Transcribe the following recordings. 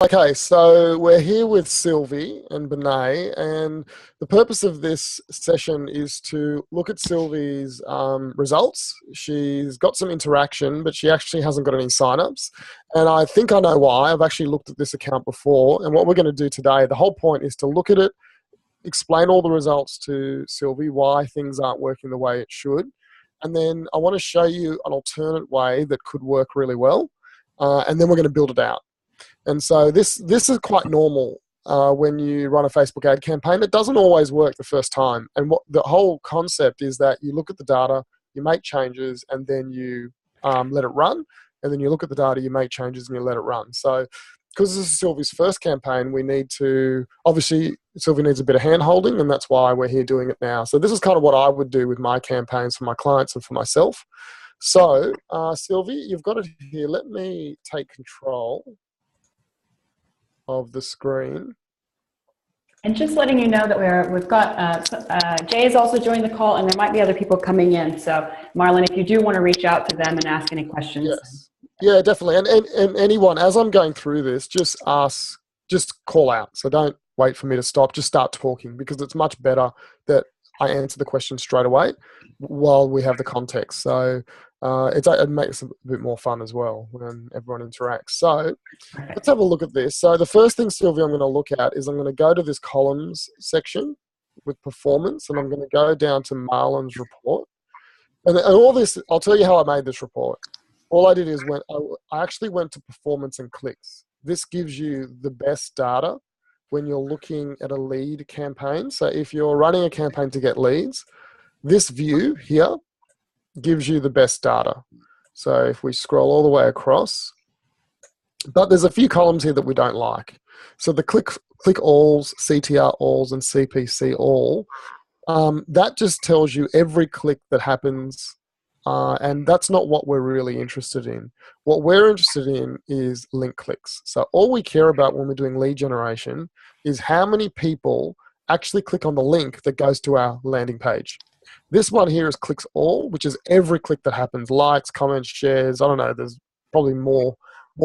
Okay, so we're here with Sylvie and Benay, and the purpose of this session is to look at Sylvie's results. She's got some interaction, but she actually hasn't got any signups. And I think I know why. I've actually looked at this account before, and what we're going to do today, the whole point is to look at it, explain all the results to Sylvie, why things aren't working the way it should. And then I want to show you an alternate way that could work really well, and then we're going to build it out. And so this is quite normal when you run a Facebook ad campaign. It doesn't always work the first time. And what the whole concept is that you look at the data, you make changes, and then you let it run. And then you look at the data, you make changes, and you let it run. So because this is Sylvie's first campaign, we need to, obviously, Sylvie needs a bit of hand-holding, and that's why we're here doing it now. So this is kind of what I would do with my campaigns for my clients and for myself. So, Sylvie, you've got it here. Let me take control of the screen. And just letting you know that we've got Jay has also joined the call, and there might be other people coming in. So Marlon, if you do want to reach out to them and ask any questions. Yes. Yeah, definitely. And anyone, as I'm going through this, just call out. So don't wait for me to stop. Just start talking, because it's much better that I answer the question straight away while we have the context. So it makes it a bit more fun as well when everyone interacts. So let's have a look at this. So the first thing, Sylvie, I'm going to look at is I'm going to go to this columns section with performance, and I'm going to go down to Marlon's report. And all this, I'll tell you how I made this report. All I did is I actually went to performance and clicks. This gives you the best data when you're looking at a lead campaign. So if you're running a campaign to get leads, this view here gives you the best data. So if we scroll all the way across, but there's a few columns here that we don't like. So the click alls, CTR alls, and CPC all, that just tells you every click that happens, and that's not what we're really interested in. What we're interested in is link clicks. So all we care about when we're doing lead generation is how many people actually click on the link that goes to our landing page. This one here is clicks all, which is every click that happens, likes, comments, shares. I don't know, there's probably more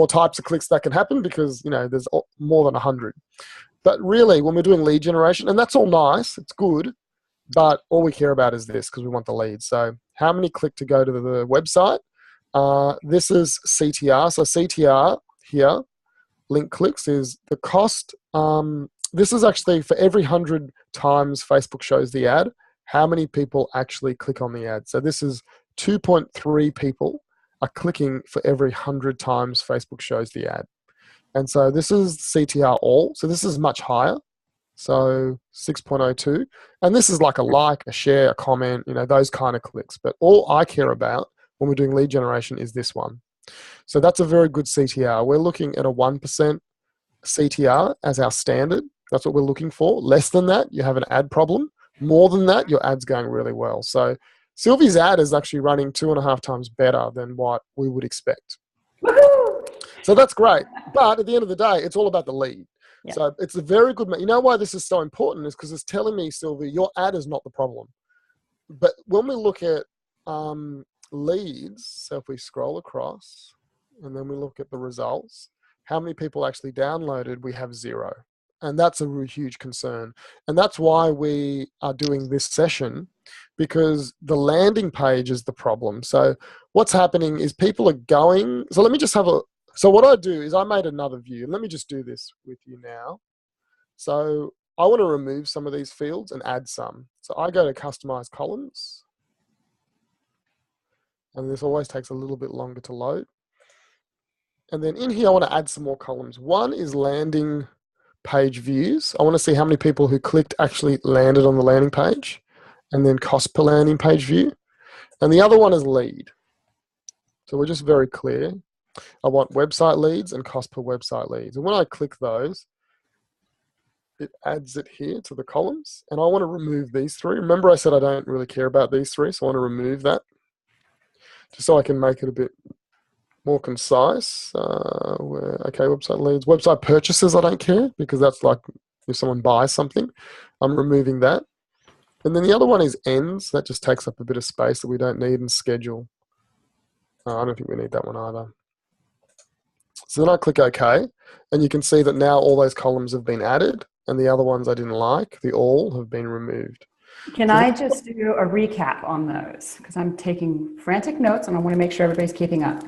types of clicks that can happen because, there's more than 100. But really, when we're doing lead generation, and that's all nice, it's good, but all we care about is this because we want the leads. So how many click to go to the website? This is CTR. So CTR here, link clicks, is the cost. This is actually for every 100 times Facebook shows the ad, how many people actually click on the ad. So this is 2.3 people are clicking for every 100 times Facebook shows the ad. And so this is CTR all. So this is much higher. So 6.02. And this is like a like, a share, a comment, those kind of clicks. But all I care about when we're doing lead generation is this one. So that's a very good CTR. We're looking at a 1% CTR as our standard. That's what we're looking for. Less than that, you have an ad problem. More than that, your ad's going really well. So Sylvie's ad is actually running 2.5 times better than what we would expect. Woohoo! So that's great. But at the end of the day, it's all about the lead. Yeah. So it's a very good, you know why this is so important is because it's telling me, Sylvie, your ad is not the problem. But when we look at leads, so if we scroll across and then we look at the results, how many people actually downloaded, we have 0. And that's a really huge concern. And that's why we are doing this session, because the landing page is the problem. So what's happening is people are going, so let me just so what I do is I made another view. Let me just do this with you now. So I want to remove some of these fields and add some. So I go to customize columns. And this always takes a little bit longer to load. And then in here, I want to add some more columns. One is landing page views. I want to see how many people who clicked actually landed on the landing page, and then cost per landing page view. And the other one is lead. So we're just very clear. I want website leads and cost per website leads. And when I click those, it adds it here to the columns. And I want to remove these 3. Remember I said I don't really care about these 3, so I want to remove that just so I can make it a bit more concise. Okay, website leads. Website purchases, I don't care, because that's like if someone buys something. I'm removing that. And then the other one is ends. That just takes up a bit of space that we don't need, and schedule. I don't think we need that one either. So then I click OK, and you can see that now all those columns have been added, and the other ones I didn't like, the all, have been removed. Can I just do a recap on those? Because I'm taking frantic notes and I want to make sure everybody's keeping up.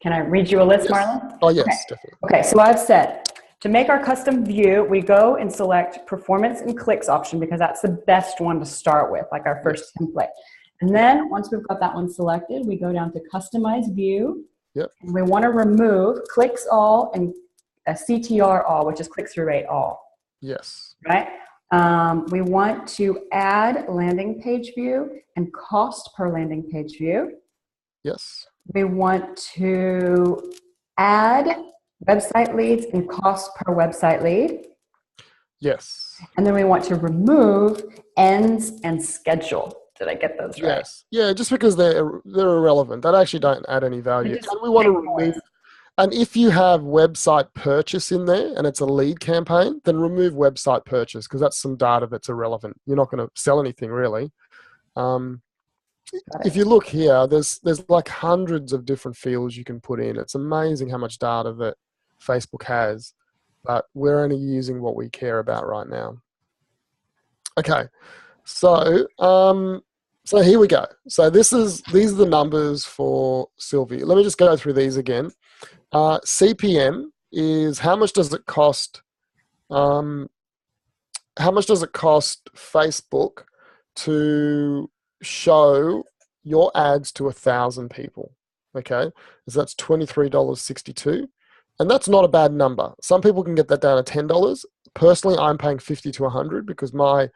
Can I read you a list, Yes. Marlon? Oh, yes, Okay. definitely. Okay, so I've said, to make our custom view, we go and select performance and clicks option because that's the best one to start with, like our first template. And then once we've got that one selected, we go down to customize view. Yep. And we want to remove clicks all and a CTR all, which is click-through rate all. Yes. Right? We want to add landing page view and cost per landing page view. Yes. We want to add website leads and cost per website lead. Yes. And then we want to remove ends and schedule. Did I get those right? Yes. Yeah, just because they're irrelevant. They actually don't add any value. And we want to remove. And if you have website purchase in there and it's a lead campaign, then remove website purchase because that's some data that's irrelevant. You're not going to sell anything really. If you look here, there's like hundreds of different fields you can put in. It's amazing how much data that Facebook has, but we're only using what we care about right now. Okay, so so here we go. So these are the numbers for Sylvie. Let me just go through these again. CPM is how much does it cost? How much does it cost Facebook to show your ads to 1,000 people? Okay, so that's $23.62, and that's not a bad number. Some people can get that down to $10. Personally, I'm paying $50 to $100 because my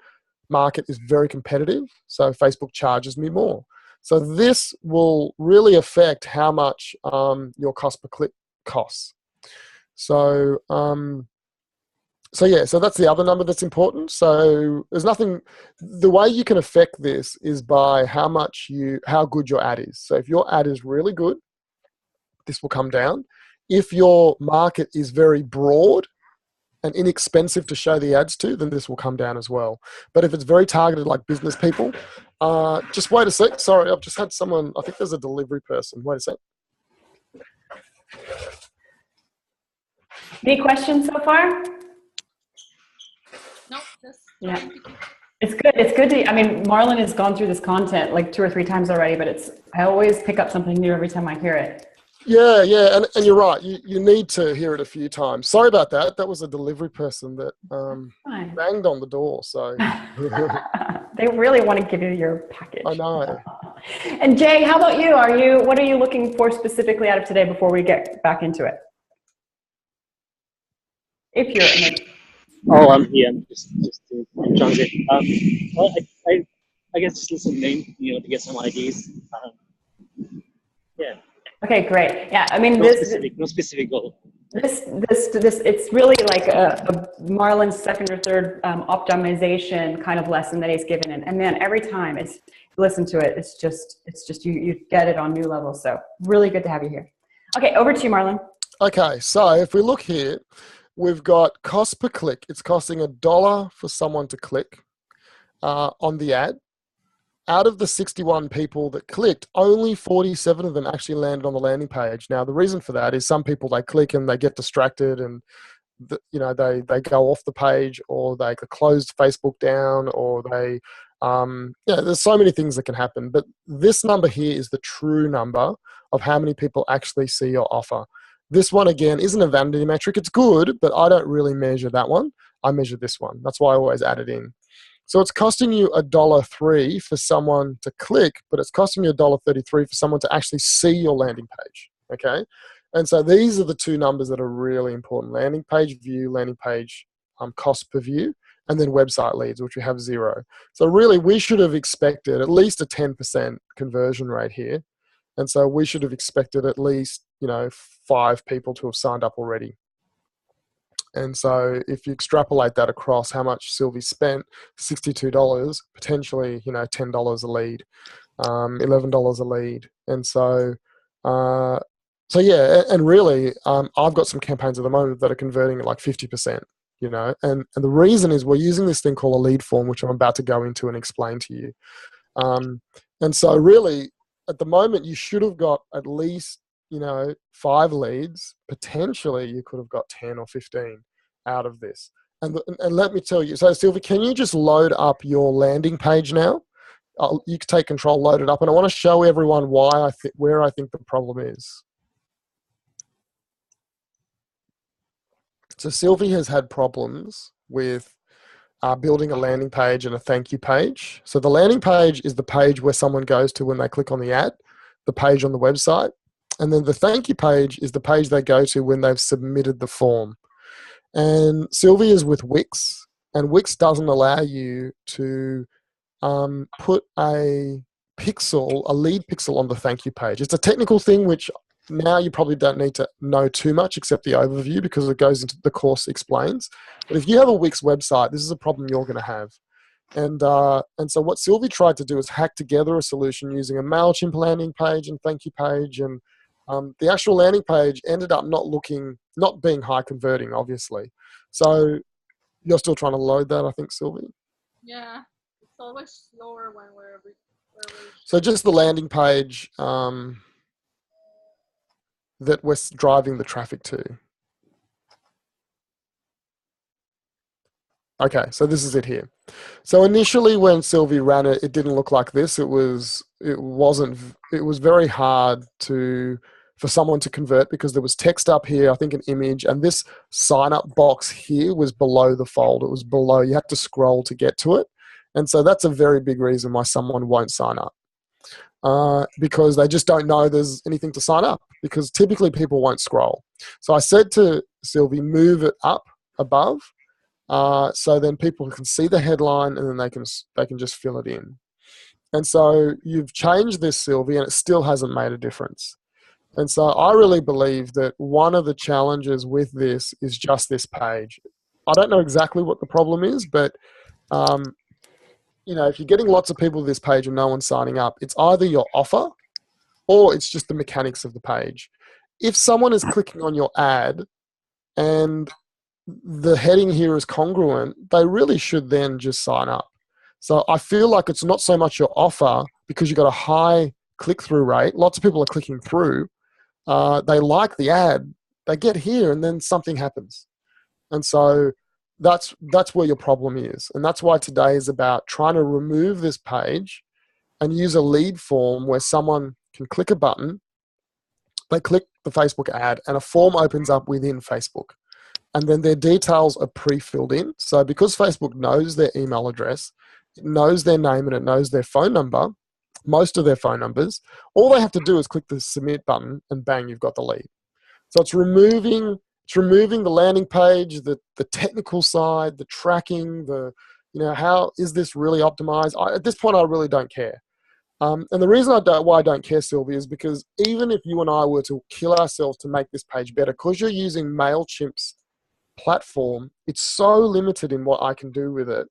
market is very competitive, so Facebook charges me more. So this will really affect how much your cost per click costs. So so that's the other number that's important. So there's nothing. The way you can affect this is by how good your ad is. So if your ad is really good, this will come down. If your market is very broad and inexpensive to show the ads to, then this will come down as well. But if it's very targeted, like business people, just wait a sec. Sorry, I've just had someone. I think there's a delivery person. Wait a sec. Any questions so far? No, just yeah. It's good. It's good to. I mean, Marlon has gone through this content like 2 or 3 times already, but I always pick up something new every time I hear it. Yeah, and you're right. You need to hear it a few times. Sorry about that. That was a delivery person that banged on the door. So they really want to give you your package. I know. And Jay, how about you? What are you looking for specifically out of today before we get back into it? If you're in it. Oh, I'm here. I'm just in transit. Well, I guess just listening, to get some ideas. Yeah. Okay, great. Yeah, I mean, no specific goal. This, it's really like a Marlon's second or third optimization kind of lesson that he's given, and man, every time listen to it, it's just you get it on new levels. So really good to have you here. Okay, over to you, Marlon. Okay, so if we look here, we've got cost per click. It's costing $1 for someone to click on the ad. Out of the 61 people that clicked, only 47 of them actually landed on the landing page. Now, the reason for that is some people, they click and they get distracted and they go off the page, or they closed Facebook down, or they, there's so many things that can happen. But this number here is the true number of how many people actually see your offer. This one, again, isn't a vanity metric. It's good, but I don't really measure that one. I measure this one. That's why I always add it in. So it's costing you $1.03 for someone to click, but it's costing you $1.33 for someone to actually see your landing page, okay? And so these are the two numbers that are really important: landing page view, landing page cost per view, and then website leads, which we have 0. So really, we should have expected at least a 10% conversion rate here. And so we should have expected at least, 5 people to have signed up already. And so if you extrapolate that across how much Sylvie spent, $62, potentially, $10 a lead, $11 a lead. And so yeah, and really, I've got some campaigns at the moment that are converting at like 50%, and the reason is we're using this thing called a lead form, which I'm about to go into and explain to you. And so really, at the moment, you should have got at least 5 leads, potentially you could have got 10 or 15 out of this. And let me tell you, so Sylvie, can you just load up your landing page now? You can take control, load it up, and I want to show everyone where I think the problem is. So Sylvie has had problems with building a landing page and a thank you page. So the landing page is the page where someone goes to when they click on the ad, the page on the website. And then the thank you page is the page they go to when they've submitted the form. And Sylvie is with Wix, and Wix doesn't allow you to put a lead pixel on the thank you page. It's a technical thing which now you probably don't need to know too much except the overview, because it goes into the course explains. But if you have a Wix website, this is a problem you're going to have. And so what Sylvie tried to do is hack together a solution using a MailChimp landing page and thank you page. And the actual landing page ended up not being high converting, obviously. So you're still trying to load that, I think, Sylvie? Yeah, it's always slower when we're So just the landing page that we're driving the traffic to. Okay, so this is it here. So initially when Sylvie ran it, it didn't look like this. It was very hard for someone to convert because there was text up here, I think an image, and this sign up box here was below the fold. It was below, you had to scroll to get to it. And so that's a very big reason why someone won't sign up. Because they just don't know there's anything to sign up, because typically people won't scroll. So I said to Sylvie, move it up above, so then people can see the headline and then they can just fill it in. And so you've changed this, Sylvie, and it still hasn't made a difference. And so I really believe that one of the challenges with this is just this page. I don't know exactly what the problem is, but if you're getting lots of people to this page and no one's signing up, it's either your offer or it's just the mechanics of the page. If someone is clicking on your ad and the heading here is congruent, they really should then just sign up. So I feel like it's not so much your offer, because you've got a high click-through rate. Lots of people are clicking through. They like the ad. They get here and then something happens. And so that's where your problem is. And that's why today is about trying to remove this page and use a lead form where someone can click a button, they click the Facebook ad, and a form opens up within Facebook. And then their details are pre-filled in. So because Facebook knows their email address, it knows their name, and it knows their phone number, most of their phone numbers, all they have to do is click the submit button and bang, you've got the lead. So it's removing the landing page, the technical side, the tracking, how is this really optimized? At this point, I really don't care. And the reason why I don't care, Sylvie, is because even if you and I were to kill ourselves to make this page better, because you're using MailChimp's platform, it's so limited in what I can do with it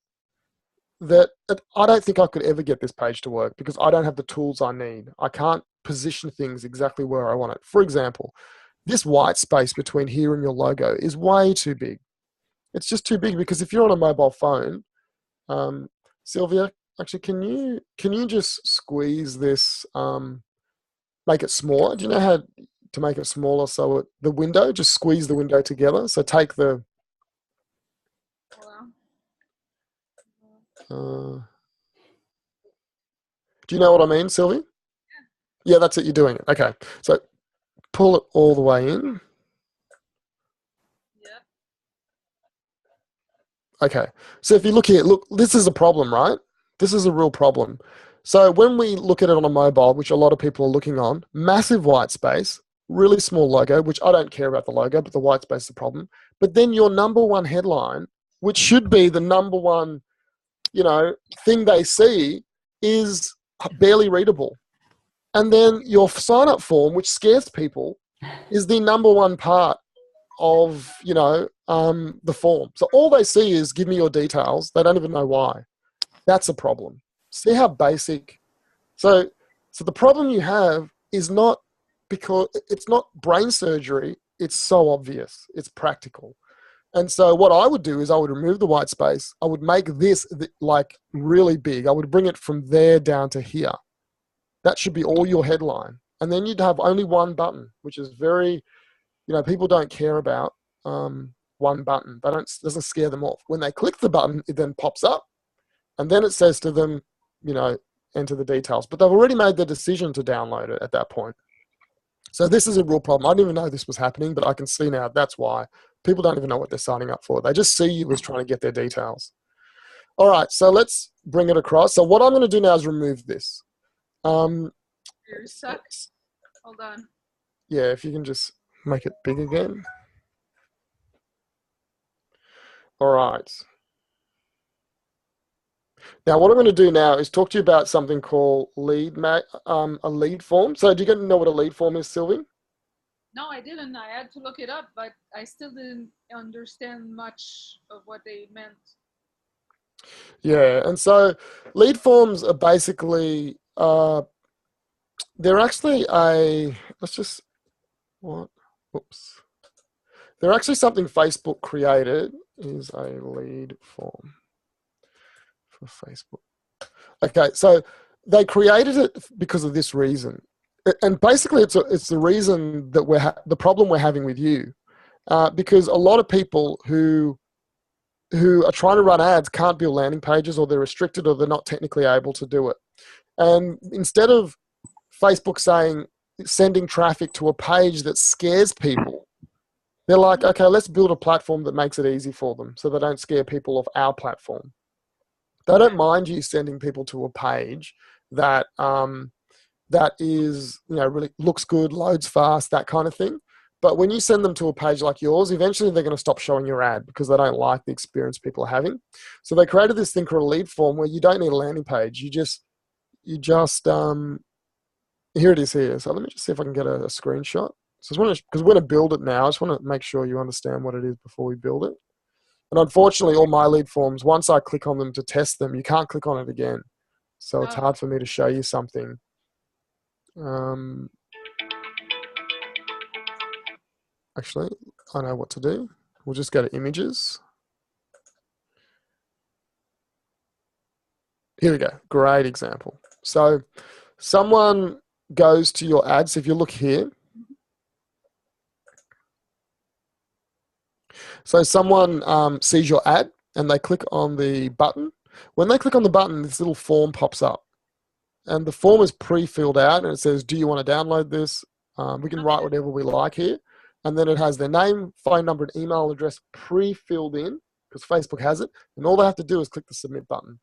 that I don't think I could ever get this page to work, because I don't have the tools I need. I can't position things exactly where I want it. For example, this white space between here and your logo is way too big. It's just too big, because if you're on a mobile phone, Sylvia, actually, can you just squeeze this, make it smaller? Do you know how to make it smaller? So the window, just squeeze the window together. So take the, do you know what I mean, Sylvie? Yeah, that's it. You're doing it. Okay. So pull it all the way in. Okay. So if you look here, look, this is a problem, right? This is a real problem. So when we look at it on a mobile, which a lot of people are looking on, massive white space, really small logo, which I don't care about the logo, but the white space is the problem. But then your number one headline, which should be the number one, thing they see, is barely readable. And then your sign-up form, which scares people, is the number one part of, the form. So all they see is give me your details. They don't even know why. That's a problem. See how basic. So the problem you have is not because it's not brain surgery. It's so obvious. It's practical. And so what I would do is I would remove the white space. I would make this like really big. I would bring it from there down to here. That should be all your headline. and then you'd have only one button, which is very, people don't care about one button. Doesn't scare them off. When they click the button, it then pops up, and then it says to them, enter the details. But they've already made the decision to download it at that point. So this is a real problem. I didn't even know this was happening, but I can see now that's why. People don't even know what they're signing up for. They just see you as trying to get their details. All right, so let's bring it across. So what I'm going to do now is remove this. Yours sucks. Hold on. Yeah, if you can just make it big again. All right. Now, what I'm going to do now is talk to you about something called a lead form. So do you know what a lead form is, Sylvie? No, I didn't. I had to look it up, but I still didn't understand much of what they meant. Yeah, and so lead forms are basically, they're actually they're actually something Facebook created, is a lead form for Facebook. Okay, so they created it because of this reason. And basically it's the reason that the problem we're having with you, because a lot of people who are trying to run ads can't build landing pages, or they're restricted, or they're not technically able to do it. And instead of Facebook sending traffic to a page that scares people, they're like, okay, let's build a platform that makes it easy for them so they don't scare people off our platform. They don't mind you sending people to a page that is, really looks good, loads fast, that kind of thing. But when you send them to a page like yours, eventually they're going to stop showing your ad because they don't like the experience people are having. So they created this thing called a lead form where you don't need a landing page. You just here it is here. So let me just see if I can get a screenshot. So because we're going to build it now, I just want to make sure you understand what it is before we build it. And unfortunately, all my lead forms, once I click on them to test them, you can't click on it again. So it's hard for me to show you something. Actually, I know what to do. We'll just go to images. Here we go. Great example. So someone goes to your ads. If you look here. So someone sees your ad and they click on the button. When they click on the button, this little form pops up. And the form is pre-filled out and it says, do you want to download this? We can write whatever we like here. And then it has their name, phone number, and email address pre-filled in because Facebook has it. And all they have to do is click the submit button.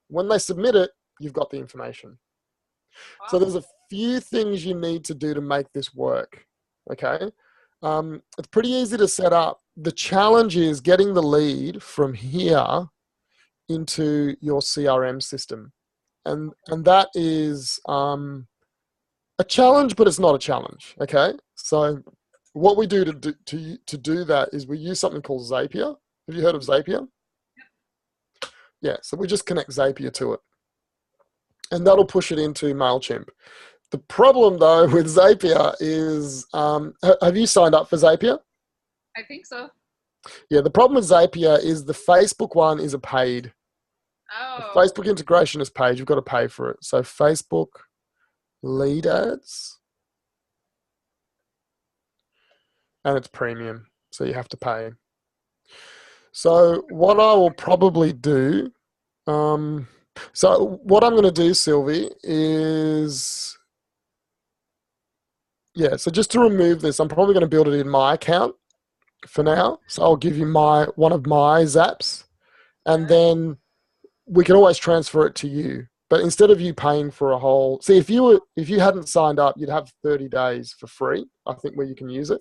When they submit it, you've got the information. Wow. So there's a few things you need to do to make this work, okay? It's pretty easy to set up. The challenge is getting the lead from here into your CRM system. And that is a challenge, but it's not a challenge, okay? So what we do to do that is we use something called Zapier. Have you heard of Zapier? Yeah, so we just connect Zapier to it. And that'll push it into MailChimp. The problem, though, with Zapier is, have you signed up for Zapier? I think so. Yeah, the problem with Zapier is the Facebook one is a paid. Oh. The Facebook integration is paid. You've got to pay for it. So Facebook lead ads. And it's premium, so you have to pay. So what I will probably do, so what I'm going to do, Sylvie, is, so just to remove this, I'm probably going to build it in my account for now. So I'll give you one of my Zaps, and then we can always transfer it to you. But instead of you paying for a whole, see, if you hadn't signed up, you'd have 30 days for free, I think, where you can use it.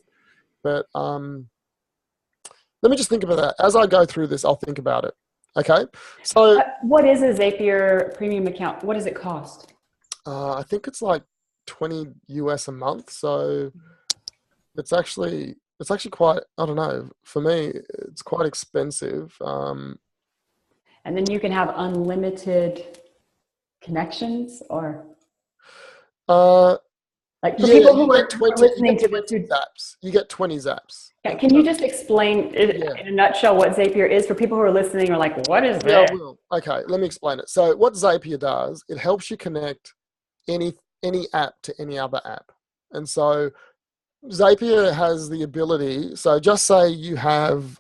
But let me just think about that. As I go through this, I'll think about it. Okay. So what is a Zapier premium account? What does it cost? I think it's like $20 US a month. So it's actually quite, I don't know, for me, it's quite expensive. And then you can have unlimited connections or? Like for people who are listening to this, Zaps. You get 20 Zaps. Yeah, can you just explain in a nutshell what Zapier is for people who are listening or like, what is that? Yeah, I will. Okay, let me explain it. So what Zapier does, it helps you connect any app to any other app. And so Zapier has the ability, so just say you have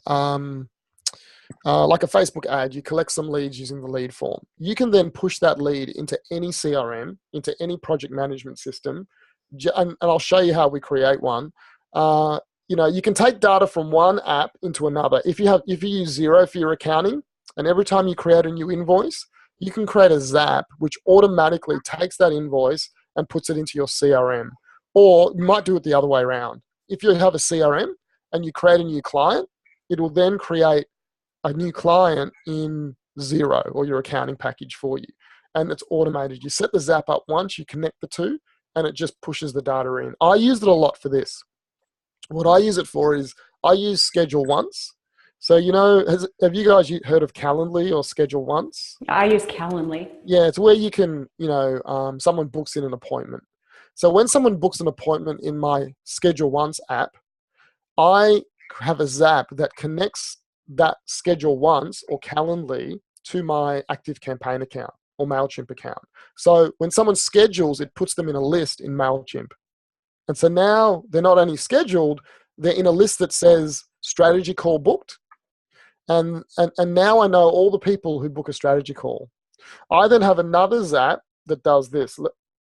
like a Facebook ad, you collect some leads using the lead form. You can then push that lead into any CRM, into any project management system, and I'll show you how we create one. You can take data from one app into another. If you use Xero for your accounting, and every time you create a new invoice, you can create a Zap which automatically takes that invoice and puts it into your CRM. Or you might do it the other way around. If you have a CRM and you create a new client, it will then create a new client in Xero or your accounting package for you. And it's automated. You set the Zap up once, you connect the two, and it just pushes the data in. I use it a lot for this. What I use it for is I use Schedule Once. So, have you guys heard of Calendly or Schedule Once? I use Calendly. Yeah, it's where you can, someone books in an appointment. So when someone books an appointment in my Schedule Once app, I have a Zap that connects that Schedule Once or Calendly to my ActiveCampaign account or MailChimp account. So when someone schedules, it puts them in a list in MailChimp. And so now they're not only scheduled, they're in a list that says strategy call booked. And now I know all the people who book a strategy call. I then have another Zap that does this.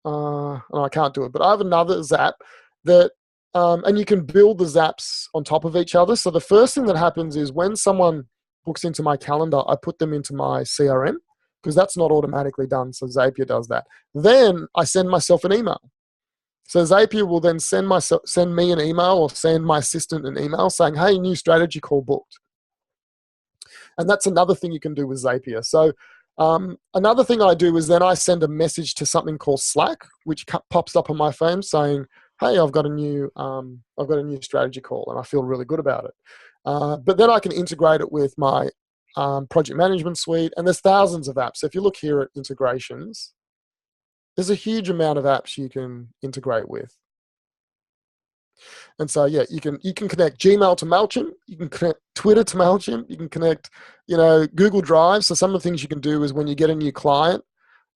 And I can't do it, but I have another Zap that, and you can build the Zaps on top of each other. So the first thing that happens is when someone books into my calendar, I put them into my CRM because that's not automatically done. So Zapier does that. Then I send myself an email. So Zapier will then send me an email or send my assistant an email saying, hey, new strategy call booked. And that's another thing you can do with Zapier. So another thing I do is then I send a message to something called Slack, which pops up on my phone saying, hey, I've got a new strategy call and I feel really good about it. But then I can integrate it with my project management suite, and there's thousands of apps. So if you look here at integrations, there's a huge amount of apps you can integrate with. And so, yeah, you can connect Gmail to MailChimp, you can connect Twitter to MailChimp, you can connect, Google Drive. So some of the things you can do is when you get a new client,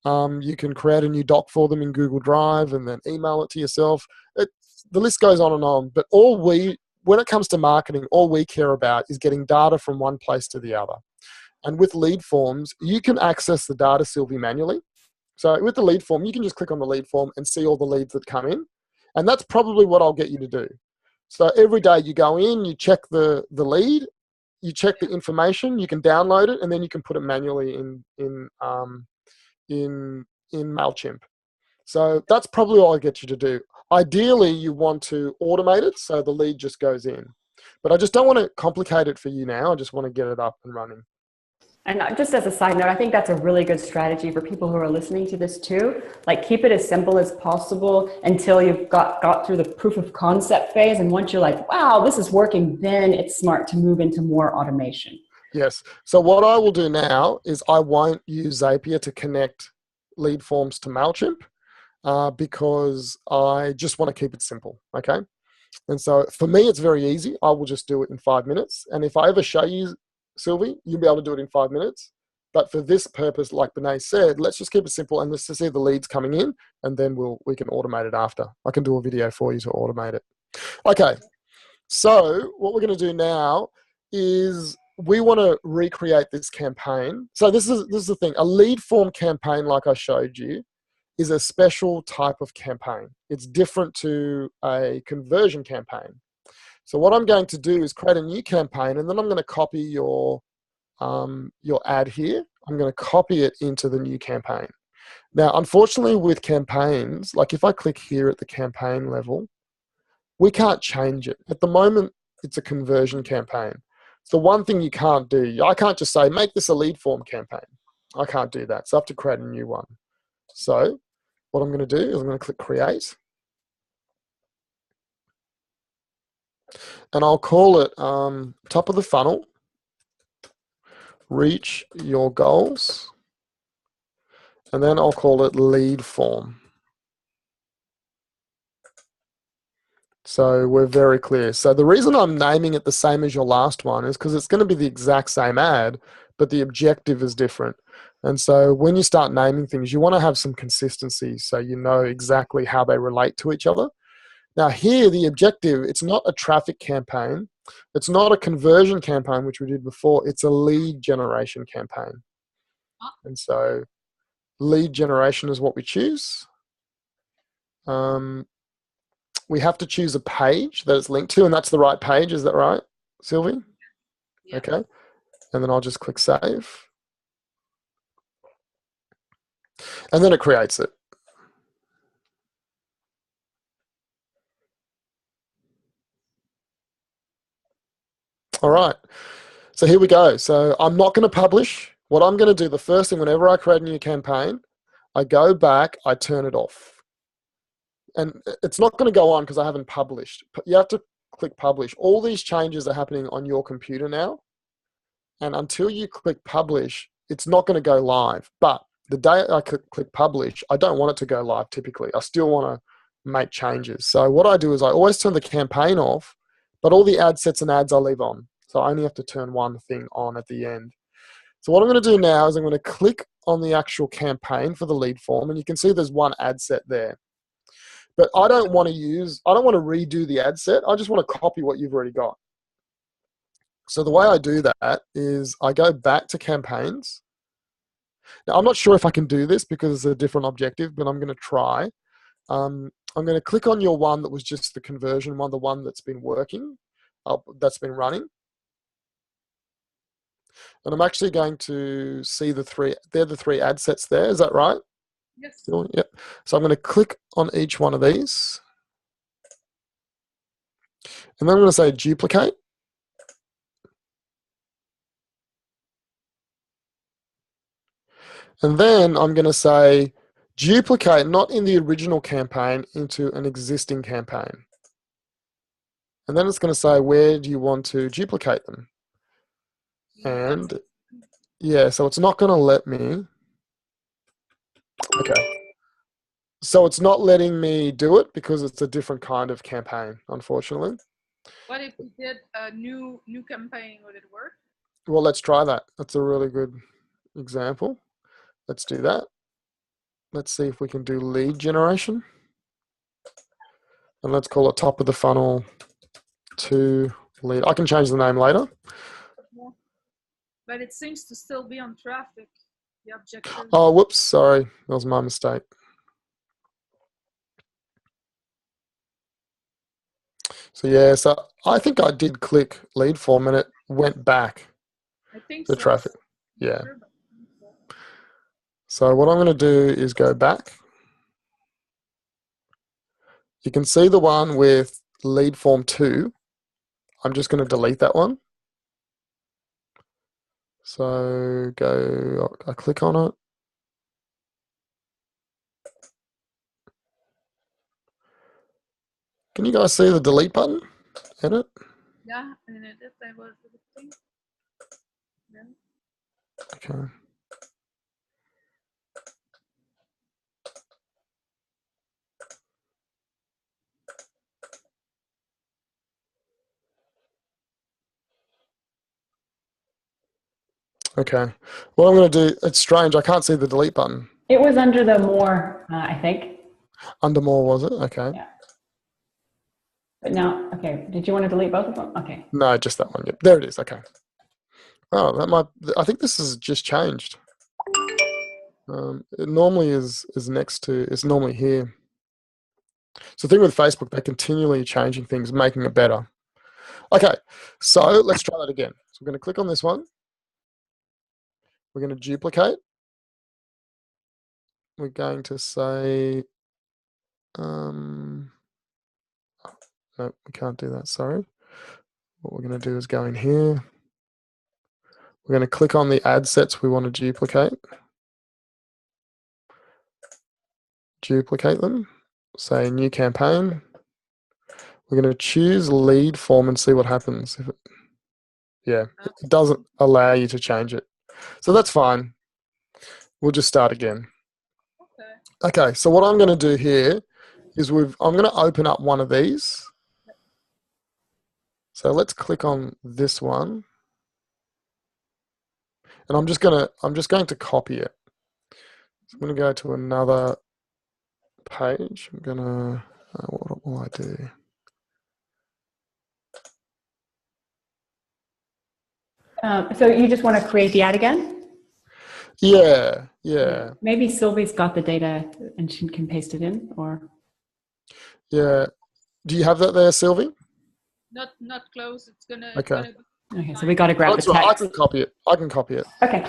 you can create a new doc for them in Google Drive and then email it to yourself. The list goes on and on. But when it comes to marketing, all we care about is getting data from one place to the other. And with lead forms, you can access the data, Sylvie, manually. So with the lead form, you can just click on the lead form and see all the leads that come in. And that's probably what I'll get you to do. So every day you go in, you check the lead, you check the information, you can download it, and then you can put it manually in MailChimp. So that's probably all I get you to do. Ideally, you want to automate it so the lead just goes in. But I just don't want to complicate it for you now. I just want to get it up and running. And just as a side note, I think that's a really good strategy for people who are listening to this too. Like, keep it as simple as possible until you've got through the proof of concept phase. And once you're like, wow, this is working, then it's smart to move into more automation. Yes. So what I will do now is I won't use Zapier to connect lead forms to MailChimp because I just want to keep it simple. Okay. And so for me, it's very easy. I will just do it in 5 minutes. And if I ever show you, Sylvie, you'll be able to do it in 5 minutes. But for this purpose, like Benet said, let's just keep it simple and let's just see the leads coming in, and then we can automate it after. I can do a video for you to automate it. Okay, so what we're going to do now is we want to recreate this campaign. So this is the thing. A lead form campaign, like I showed you, is a special type of campaign. It's different to a conversion campaign. So what I'm going to do is create a new campaign, and then I'm going to copy your ad here. I'm going to copy it into the new campaign. Now, unfortunately, with campaigns, like if I click here at the campaign level, we can't change it. At the moment, it's a conversion campaign. It's the one thing you can't do. I can't just say, make this a lead form campaign. I can't do that. So I have to create a new one. So what I'm going to do is I'm going to click create. And I'll call it top of the funnel, reach your goals. And then I'll call it lead form. So we're very clear. So the reason I'm naming it the same as your last one is because it's going to be the exact same ad, but the objective is different. And so when you start naming things, you want to have some consistency so you know exactly how they relate to each other. Now here, the objective, it's not a traffic campaign. It's not a conversion campaign, which we did before. It's a lead generation campaign. And so lead generation is what we choose. We have to choose a page that it's linked to, and that's the right page. Is that right, Sylvie? Yeah. Okay. And then I'll just click save. And then it creates it. All right. So here we go. So I'm not going to publish. What I'm going to do, the first thing, whenever I create a new campaign, I go back, I turn it off. And it's not going to go on because I haven't published. You have to click publish. All these changes are happening on your computer now. And until you click publish, it's not going to go live. But the day I click publish, I don't want it to go live typically. I still want to make changes. So what I do is I always turn the campaign off, but all the ad sets and ads I leave on. So I only have to turn one thing on at the end. So what I'm going to do now is I'm going to click on the actual campaign for the lead form, and you can see there's one ad set there. But I don't want to redo the ad set. I just want to copy what you've already got. So the way I do that is I go back to campaigns. Now, I'm not sure if I can do this because it's a different objective, but I'm going to try. I'm going to click on your one that was just the conversion one, the one that's been working, that's been running. And I'm actually going to see they're the three ad sets there. Is that right? Yes. Yep. So I'm going to click on each one of these. And then I'm going to say duplicate. And then I'm going to say duplicate, not in the original campaign, into an existing campaign. And then it's going to say, where do you want to duplicate them? And yeah, so it's not going to let me. Okay. So it's not letting me do it because it's a different kind of campaign, unfortunately. What if we did a new campaign? Would it work? Well, let's try that. That's a really good example. Let's do that. Let's see if we can do lead generation. And let's call it top of the funnel to lead. I can change the name later. Yeah. But it seems to still be on traffic, the objective. Oh, whoops, sorry. That was my mistake. So yeah, so I think I did click lead form and it went back I think to so. traffic. Yeah. So what I'm going to do is go back. You can see the one with lead form 2. I'm just going to delete that one. So I click on it. Can you guys see the delete button? Edit? Yeah, and edit, I was editing. Yeah. Okay. Okay. What I'm going to do, it's strange, I can't see the delete button. It was under the more, I think. Under more, was it? Okay. Yeah. But now, okay, did you want to delete both of them? Okay. No, just that one. Yep. There it is. Okay. Oh, I think this has just changed. It normally is next to, it's normally here. So the thing with Facebook, they're continually changing things, making it better. Okay, so let's try that again. So we're going to click on this one. We're going to duplicate. We're going to say, no, we can't do that, sorry. What we're going to do is go in here. We're going to click on the ad sets we want to duplicate. Duplicate them. Say new campaign. We're going to choose lead form and see what happens. If it doesn't allow you to change it. So that's fine. We'll just start again. Okay, so what I'm going to do here is I'm going to open up one of these. So let's click on this one. And I'm just going to copy it. So I'm going to go to another page. I'm going to What will I do? So you just want to create the ad again? Yeah, yeah, Maybe Sylvie's got the data and she can paste it in, or yeah. Do you have that there, Sylvie? Not close. It's gonna Okay. okay. So we got to grab the That's right. I text. can copy it. I can copy it. Okay.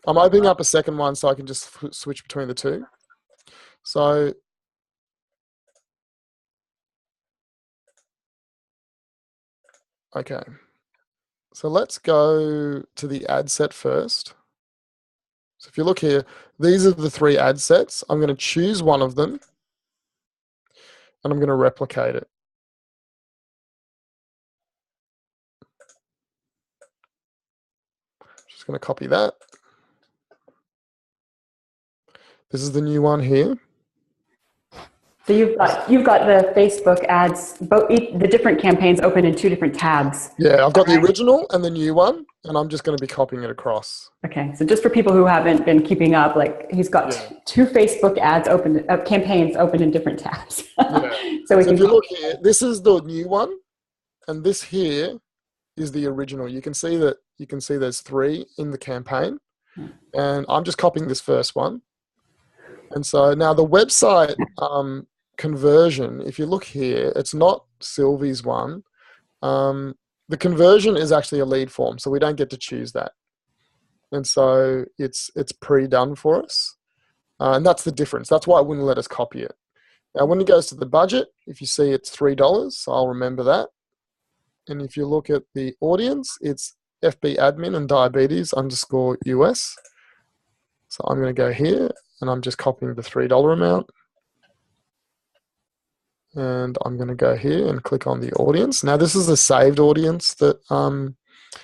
I'm opening up a second one so I can just switch between the two. So okay. So let's go to the ad set first. So if you look here, these are the 3 ad sets. I'm going to choose one of them and I'm going to replicate it. Just going to copy that. This is the new one here. So you've got the Facebook ads, the different campaigns open in 2 different tabs. Yeah, I've got the Alright. original and the new one, and I'm just going to be copying it across. Okay. So just for people who haven't been keeping up, like he's got Yeah. 2 Facebook ads open, campaigns open in different tabs. Yeah. So we So can. if you look here, this is the new one, and this here is the original. You can see there's 3 in the campaign, and I'm just copying this first one. And so now the website conversion, if you look here, it's not Sylvie's one. The conversion is actually a lead form, so we don't get to choose that. And so it's pre-done for us. And that's the difference. That's why it wouldn't let us copy it. Now, when it goes to the budget, if you see it's $3, so I'll remember that. And if you look at the audience, it's FB admin and diabetes _US. So I'm going to go here and I'm just copying the $3 amount. And I'm going to go here and click on the audience. Now, this is a saved audience that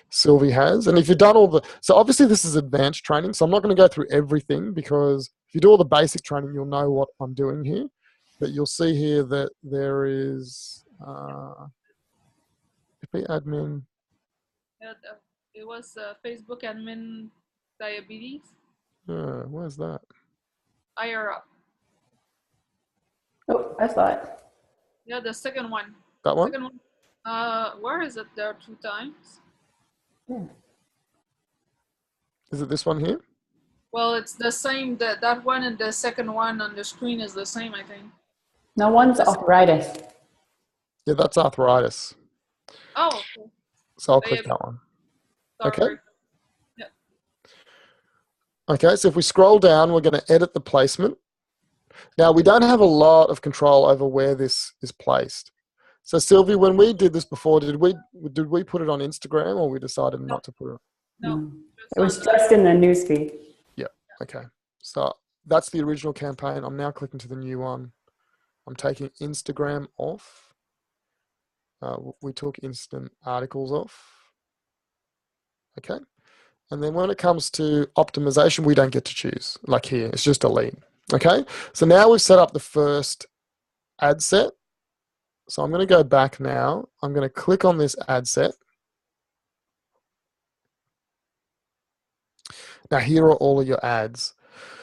Sylvie has. And if you've done so obviously this is advanced training, so I'm not going to go through everything, because if you do all the basic training, you'll know what I'm doing here. But you'll see here that there is FB admin. Yeah, it was Facebook admin diabetes. Where's that? Higher up. Oh, I saw it. Yeah, the second one. That one? Second one. Where is it? There 2 times. Yeah. Is it this one here? Well, it's the same. That one and the second one on the screen is the same, I think. No, one's arthritis. Yeah, that's arthritis. Oh, okay. So I'll click that one. Okay. Sorry. Yeah. Okay, so if we scroll down, we're going to edit the placement. Now, we don't have a lot of control over where this is placed. So, Sylvie, when we did this before, did we put it on Instagram, or we decided not to put it? No. It was just in the newsfeed. Yeah. Okay. So that's the original campaign. I'm now clicking to the new one. I'm taking Instagram off. We took instant articles off. Okay. And then when it comes to optimization, we don't get to choose. Like here, it's just a lead. Okay. So now we've set up the first ad set. So I'm going to go back now. I'm going to click on this ad set. Now here are all of your ads.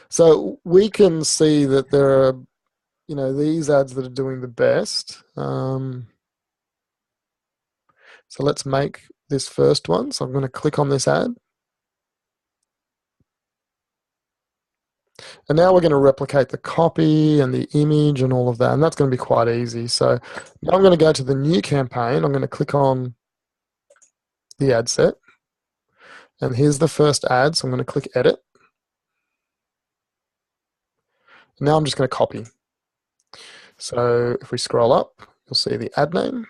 So we can see that there are, these ads that are doing the best. So let's make this first one. So I'm going to click on this ad. And now we're going to replicate the copy and the image and all of that. And that's going to be quite easy. So now I'm going to go to the new campaign. I'm going to click on the ad set. And here's the first ad. So I'm going to click edit. Now I'm just going to copy. So if we scroll up, you'll see the ad name.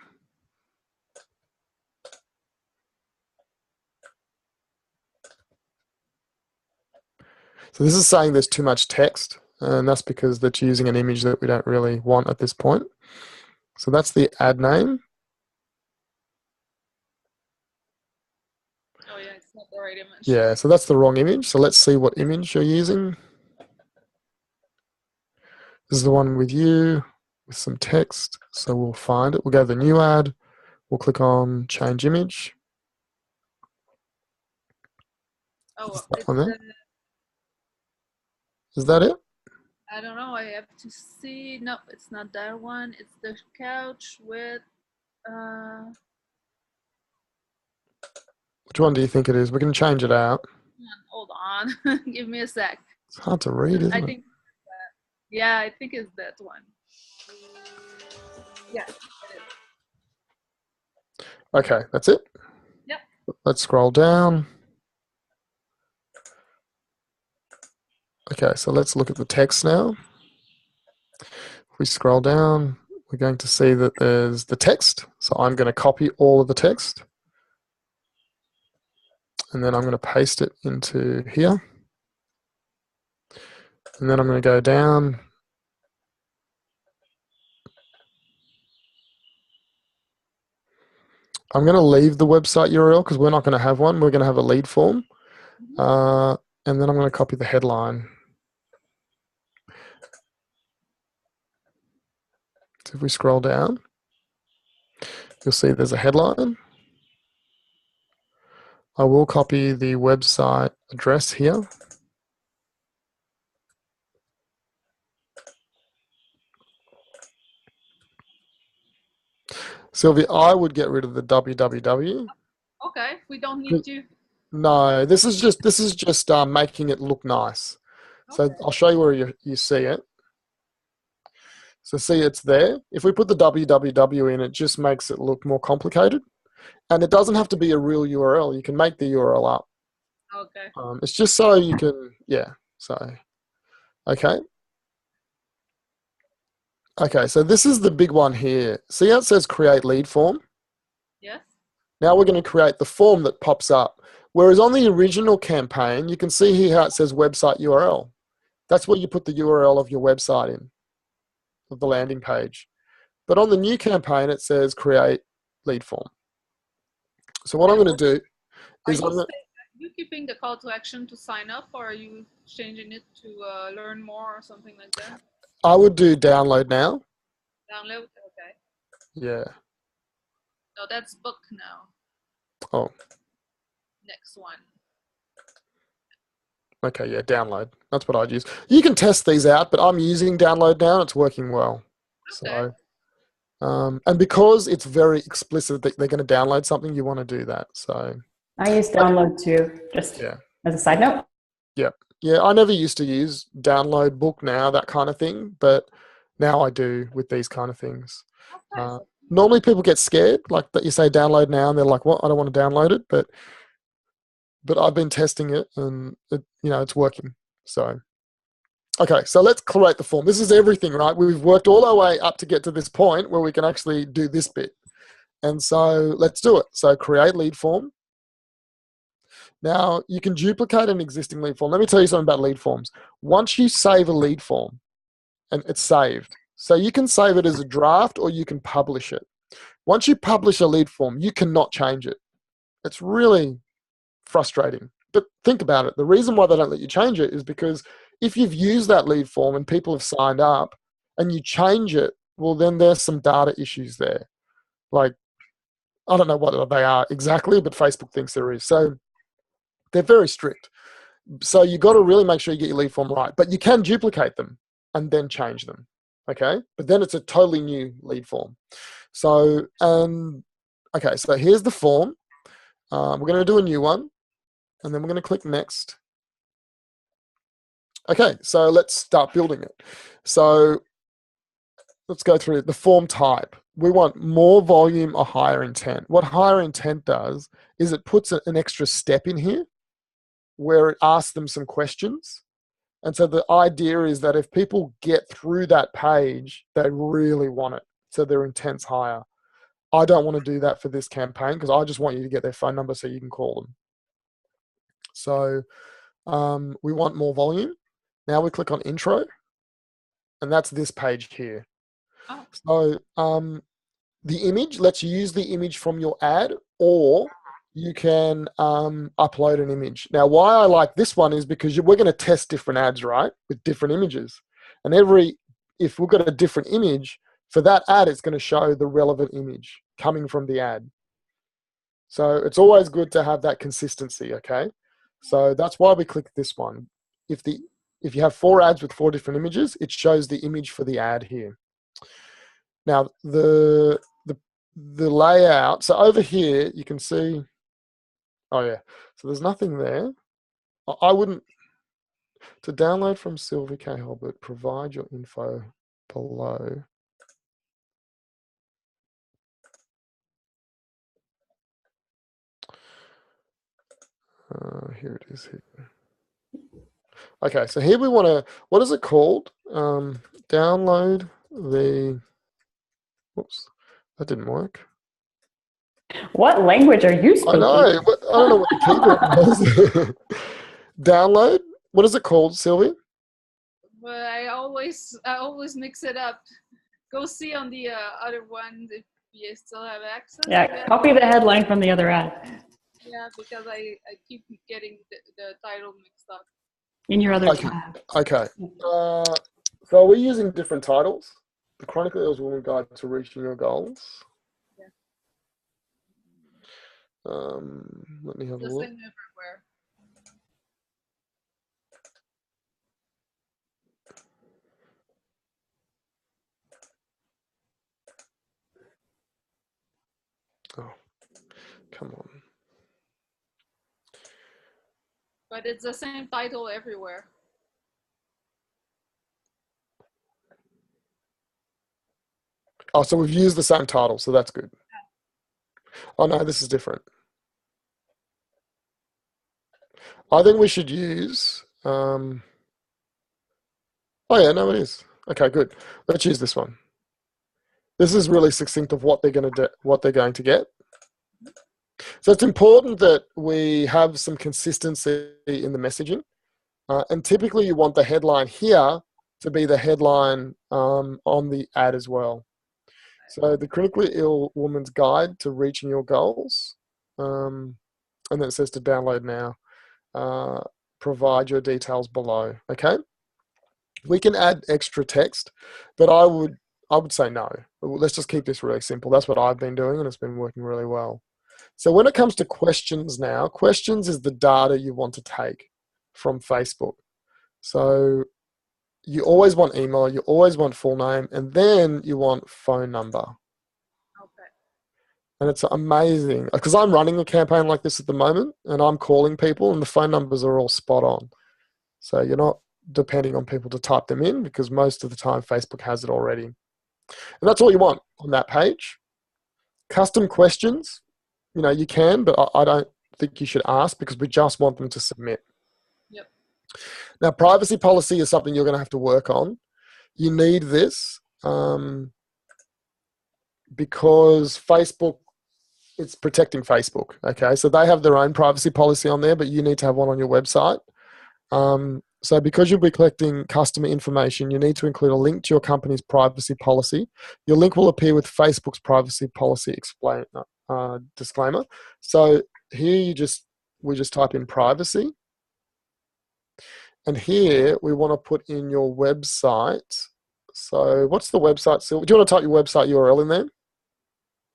So this is saying there's too much text, and that's because that's using an image that we don't really want at this point. So that's the ad name. Oh yeah, it's not the right image. Yeah, so that's the wrong image. So let's see what image you're using. This is the one with you, with some text. So we'll find it. We'll go to the new ad. We'll click on change image. Oh, Is that one there? Is that it? I don't know. I have to see. No, it's not that one. It's the couch with. Which one do you think it is? We can change it out. Hold on. Give me a sec. It's hard to read, isn't I it? think. Yeah, I think it's that one. Yeah. Okay, that's it. Yep. Let's scroll down. Okay, so let's look at the text now. If we scroll down, we're going to see that there's the text. So I'm going to copy all of the text. And then I'm going to paste it into here. And then I'm going to go down. I'm going to leave the website URL because we're not going to have one. We're going to have a lead form. And then I'm going to copy the headline. So if we scroll down, you'll see there's a headline. I will copy the website address here. Sylvia, I would get rid of the www. Okay, we don't need to. No, this is just making it look nice. So Okay. I'll show you where you see it. So see, it's there. If we put the www in, it just makes it look more complicated. And it doesn't have to be a real URL. You can make the URL up. Okay. It's just so you can, yeah. So, okay. Okay, so this is the big one here. See how it says create lead form? Yes. Now we're going to create the form that pops up. Whereas on the original campaign, you can see here how it says website URL. That's where you put the URL of your website in, of the landing page. But on the new campaign, it says create lead form. So what I'm going to do is Are you keeping the call to action to sign up, or are you changing it to learn more or something like that? I would do download now. Download? Okay. Yeah. No, that's book now. Oh, Next one. okay, yeah, download. That's what I'd use. You can test these out, but I'm using download now. And it's working well. Okay. So, and because it's very explicit that they're going to download something, you want to do that. So I use download too, just yeah. as a side note. Yeah, I never used to use download book now, that kind of thing, but now I do with these kind of things. Okay. Normally people get scared, like that you say download now, and they're like, "What? I don't want to download it." But I've been testing it, and it's working. So, okay, so let's create the form. This is everything, right? We've worked all our way up to get to this point where we can actually do this bit, and so let's do it. So create lead form. Now, you can duplicate an existing lead form. Let me tell you something about lead forms. Once you save a lead form, and it's saved, so you can save it as a draft or you can publish it. Once you publish a lead form, you cannot change it. It's really frustrating. But think about it. The reason why they don't let you change it is because if you've used that lead form and people have signed up and you change it, well, then there's some data issues there. Like, I don't know what they are exactly, but Facebook thinks there is. So they're very strict. So you got to really make sure you get your lead form right. But you can duplicate them and then change them, okay? But then it's a totally new lead form. So, okay, so here's the form. We're going to do a new one, and then we're going to click next. Okay, so let's start building it. So let's go through the form type. We want more volume or higher intent. What higher intent does is it puts an extra step in here where it asks them some questions. And so the idea is that if people get through that page, they really want it. So their intent's higher. I don't want to do that for this campaign because I just want you to get their phone number so you can call them. So we want more volume. Now we click on intro, and that's this page here. Oh. So the image, let's use the image from your ad, or you can upload an image. Now, why I like this one is because we're going to test different ads, right, with different images. And if we've got a different image, for that ad, it's going to show the relevant image coming from the ad. So it's always good to have that consistency, okay? So that's why we click this one. If the if you have 4 ads with 4 different images, it shows the image for the ad here. Now, the layout, so over here, you can see, oh yeah, so there's nothing there. I wouldn't, to download from Sylvie K. Hulbert, provide your info below. Here it is here. Okay, so here we want to, what is it called? Download the, whoops, that didn't work. What language are you speaking? I know, I don't know what the keyboard was. Download, what is it called, Sylvie? But I always mix it up. Go see on the other one if you still have access. Yeah, copy the headline from the other ad Yeah, because I keep getting the title mixed up. in your other Okay. tab. Okay. So we're using different titles. The Chronically Ill's Woman Guide to Reaching Your Goals. Yeah. Let me have a The look. same everywhere. Oh, come on. But it's the same title everywhere. Oh, so we've used the same title, so that's good. Oh no, this is different. I think we should use. Oh yeah, no, it is. Okay, good. Let's use this one. This is really succinct of what they're going to do, what they're going to get. So it's important that we have some consistency in the messaging, and typically you want the headline here to be the headline on the ad as well. So the Critically Ill Woman's Guide to Reaching Your Goals, and then it says to download now. Provide your details below. Okay, we can add extra text, but I would say no. Let's just keep this really simple. That's what I've been doing, and it's been working really well. So when it comes to questions now, questions is the data you want to take from Facebook. So you always want email, you always want full name, and then you want phone number. Okay. And it's amazing because I'm running a campaign like this at the moment and I'm calling people and the phone numbers are all spot on. So you're not depending on people to type them in because most of the time Facebook has it already. And that's all you want on that page. Custom questions, you can, but I don't think you should ask because we just want them to submit. Yep. Now, privacy policy is something you're going to have to work on. You need this because Facebook, it's protecting Facebook. Okay, so they have their own privacy policy on there, but you need to have one on your website. So because you'll be collecting customer information, you need to include a link to your company's privacy policy. Your link will appear with Facebook's privacy policy disclaimer. So here we just type in privacy. And here we want to put in your website. So what's the website, Sylvia? Do you want to type your website URL in there?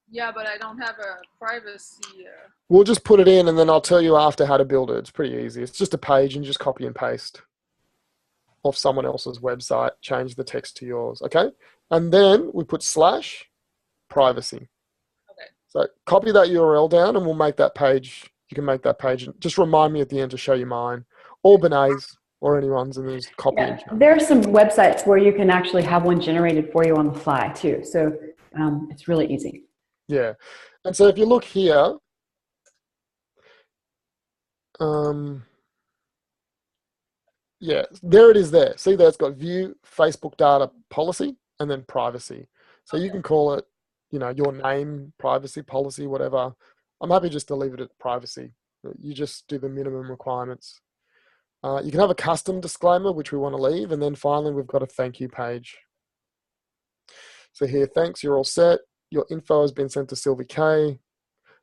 Yeah, but I don't have a privacy. We'll just put it in and then I'll tell you after how to build it. It's pretty easy. It's just a page and you just copy and paste off someone else's website, change the text to yours, okay? And then we put /privacy. Okay. So copy that URL down and we'll make that page. You can make that page. And just remind me at the end to show you mine or Benay's or anyone's and there's copy. Yeah, there are some websites where you can actually have one generated for you on the fly too. So it's really easy. Yeah. And so if you look here, yeah, there it is there. See there, it's got view, Facebook data policy, and then privacy. So you can call it, your name, privacy policy, whatever. I'm happy just to leave it at privacy. You just do the minimum requirements. You can have a custom disclaimer, which we want to leave. And then finally, we've got a thank you page. So here, thanks, you're all set. Your info has been sent to Sylvie K.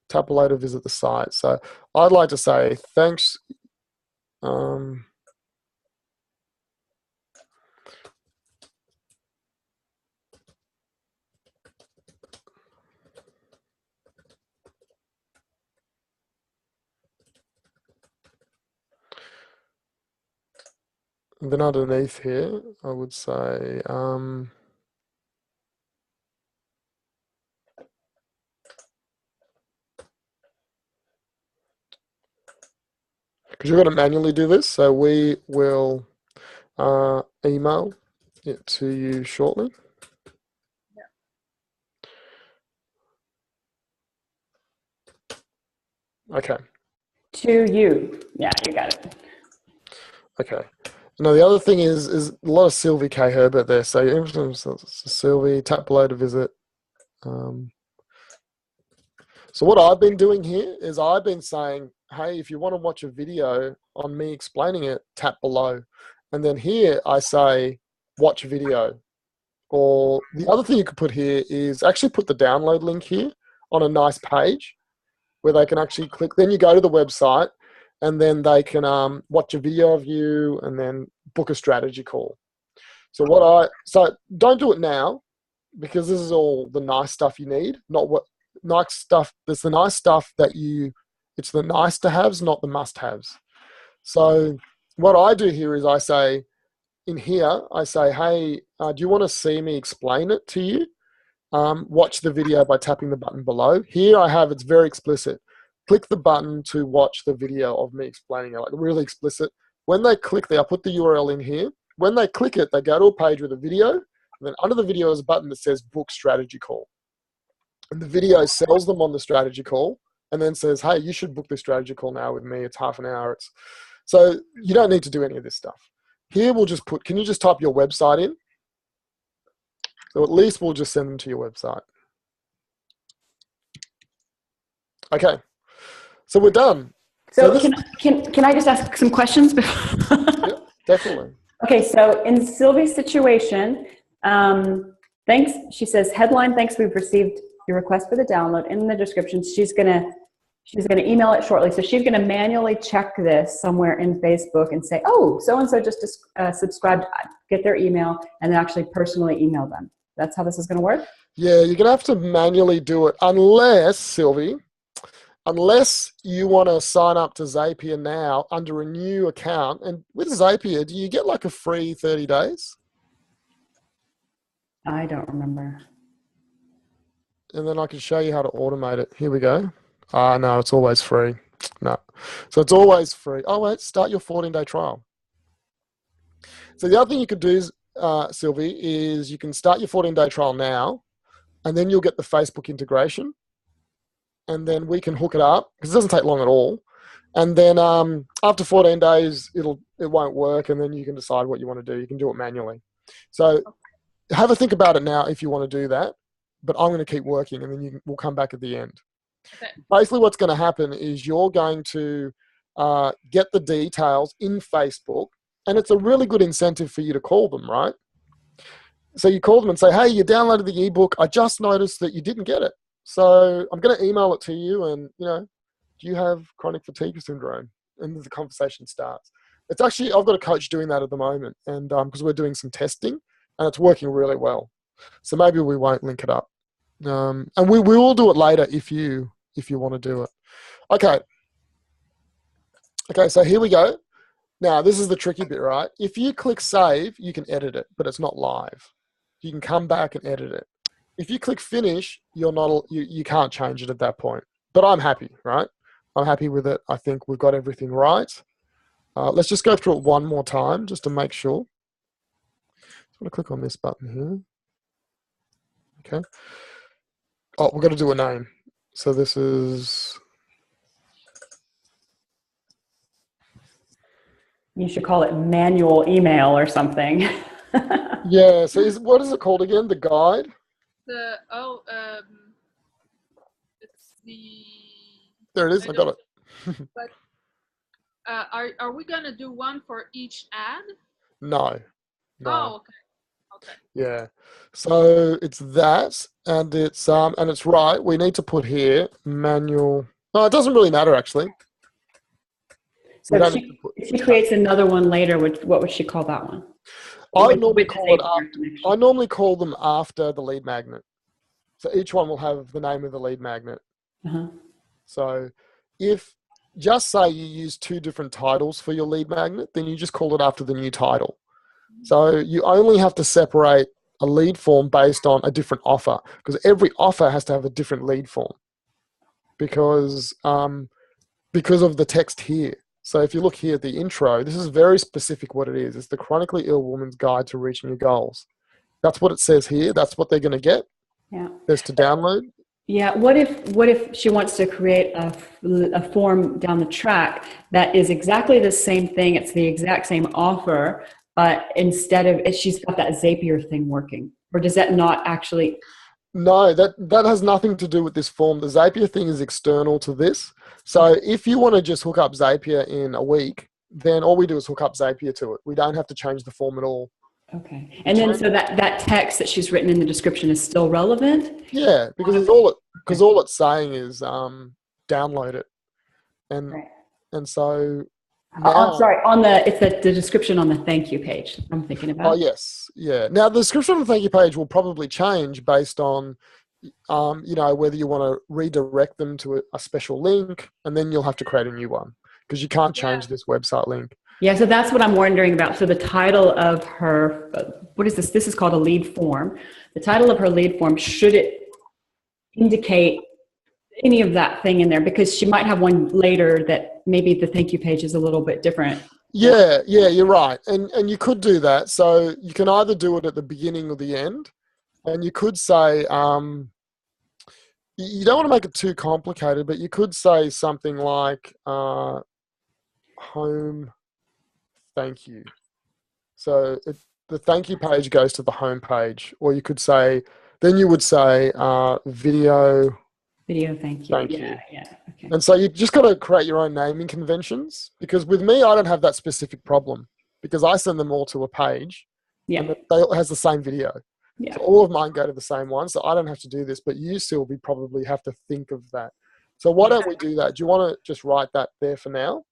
Tap below to visit the site. So I'd like to say thanks. And then underneath here, I would say, because you've got to manually do this, so we will email it to you shortly. Okay. To you. Yeah, you got it. Okay. Now the other thing is a lot of Sylvie K. Herbert there. So Sylvie, tap below to visit. So what I've been doing here is I've been saying, hey, if you want to watch a video on me explaining it, tap below. And then here I say, watch a video. Or the other thing you could put here is actually put the download link here on a nice page where they can actually click. Then you go to the website and then they can watch a video of you and then book a strategy call. So don't do it now because this is all the nice stuff you need, not what nice stuff. There's the nice stuff it's the nice to haves, not the must haves. So what I do here is I say, in here, I say, hey, do you want to see me explain it to you? Watch the video by tapping the button below. Here it's very explicit. Click the button to watch the video of me explaining it, like really explicit. When they click there, I put the URL in here. When they click it, they go to a page with a video, and then under the video is a button that says book strategy call. And the video sells them on the strategy call and then says, hey, you should book this strategy call now with me. It's half an hour. So you don't need to do any of this stuff. Here we'll just can you just type your website in? So at least we'll just send them to your website. Okay. So we're done. So can I just ask some questions? Yep, definitely. Okay, so in Sylvie's situation, thanks. She says, headline, thanks, we've received your request for the download. In the description, she's gonna email it shortly. So she's gonna manually check this somewhere in Facebook and say, oh, so-and-so just subscribed, get their email, and then actually personally email them. That's how this is gonna work? Yeah, you're gonna have to manually do it unless, Sylvie, you want to sign up to Zapier now under a new account. And with Zapier, do you get like a free 30 days? I don't remember. And then I can show you how to automate it. Here we go. No, it's always free. No. So it's always free. Oh, wait, start your 14-day trial. So the other thing you could do, Sylvie, is you can start your 14-day trial now, and then you'll get the Facebook integration. And then we can hook it up because it doesn't take long at all. And then after 14 days, it won't work, and then you can decide what you want to do. You can do it manually. So have a think about it now if you want to do that. But I'm going to keep working, and then we'll come back at the end. Okay. Basically, what's going to happen is you're going to get the details in Facebook, and it's a really good incentive for you to call them, right? So you call them and say, hey, you downloaded the ebook. I just noticed that you didn't get it. So I'm going to email it to you, and, do you have chronic fatigue syndrome? And the conversation starts. It's actually, I've got a coach doing that at the moment, and because we're doing some testing, and it's working really well. So maybe we won't link it up. And we will do it later if you want to do it. Okay, so here we go. Now, this is the tricky bit, right? If you click save, you can edit it, but it's not live. You can come back and edit it. If you click finish, you can't change it at that point. But I'm happy, right? I'm happy with it. I think we've got everything right. Let's just go through it one more time just to make sure. I'm going to click on this button here. Okay. Oh, we've got to do a name. So this is... You should call it manual email or something. Yeah, so what is it called again? The guide? It's the... There it is, I got it. But are we gonna do one for each ad? No. Oh, okay. Yeah. So it's that, and it's right. We need to put here manual. No, it doesn't really matter actually. So if she creates another one later, what would she call that one? I normally call them after the lead magnet. So each one will have the name of the lead magnet. Uh-huh. So if just say you use two different titles for your lead magnet, then you just call it after the new title. So you only have to separate a lead form based on a different offer, because every offer has to have a different lead form because of the text here. So if you look here at the intro, this is very specific what it is. It's the chronically ill woman's guide to reaching your goals. That's what it says here. That's what they're going to get. Yeah. There's to download. Yeah. What if she wants to create a form down the track that is exactly the same thing? It's the exact same offer, but instead of she's got that Zapier thing working, or does that not actually? No, that has nothing to do with this form. The Zapier thing is external to this. So if you want to just hook up Zapier in a week, then all we do is hook up Zapier to it. We don't have to change the form at all. Okay. And then so that text that she's written in the description is still relevant? Yeah, because all it's saying is download it. And Right. and so I'm sorry, it's the description on the thank you page I'm thinking about. Oh yes, yeah. Now the description of the thank you page will probably change based on, whether you want to redirect them to a special link, and then you'll have to create a new one because you can't change this website link. Yeah, so that's what I'm wondering about. So the title of her, what is this? This is called a lead form. The title of her lead form, should it indicate any of that thing in there? Because she might have one later that maybe the thank you page is a little bit different. Yeah, you're right. And you could do that. So you can either do it at the beginning or the end. And you could say, you don't want to make it too complicated, but you could say something like home thank you. So the thank you page goes to the home page. Or you could say, then you would say video Thank you. Thank you. Yeah. Okay. And so you just got to create your own naming conventions, because with me, I don't have that specific problem because I send them all to a page and it has the same video. Yeah. So all of mine go to the same one. So I don't have to do this, but you, Sylvie, probably have to think of that. So why don't we do that? Do you want to just write that there for now?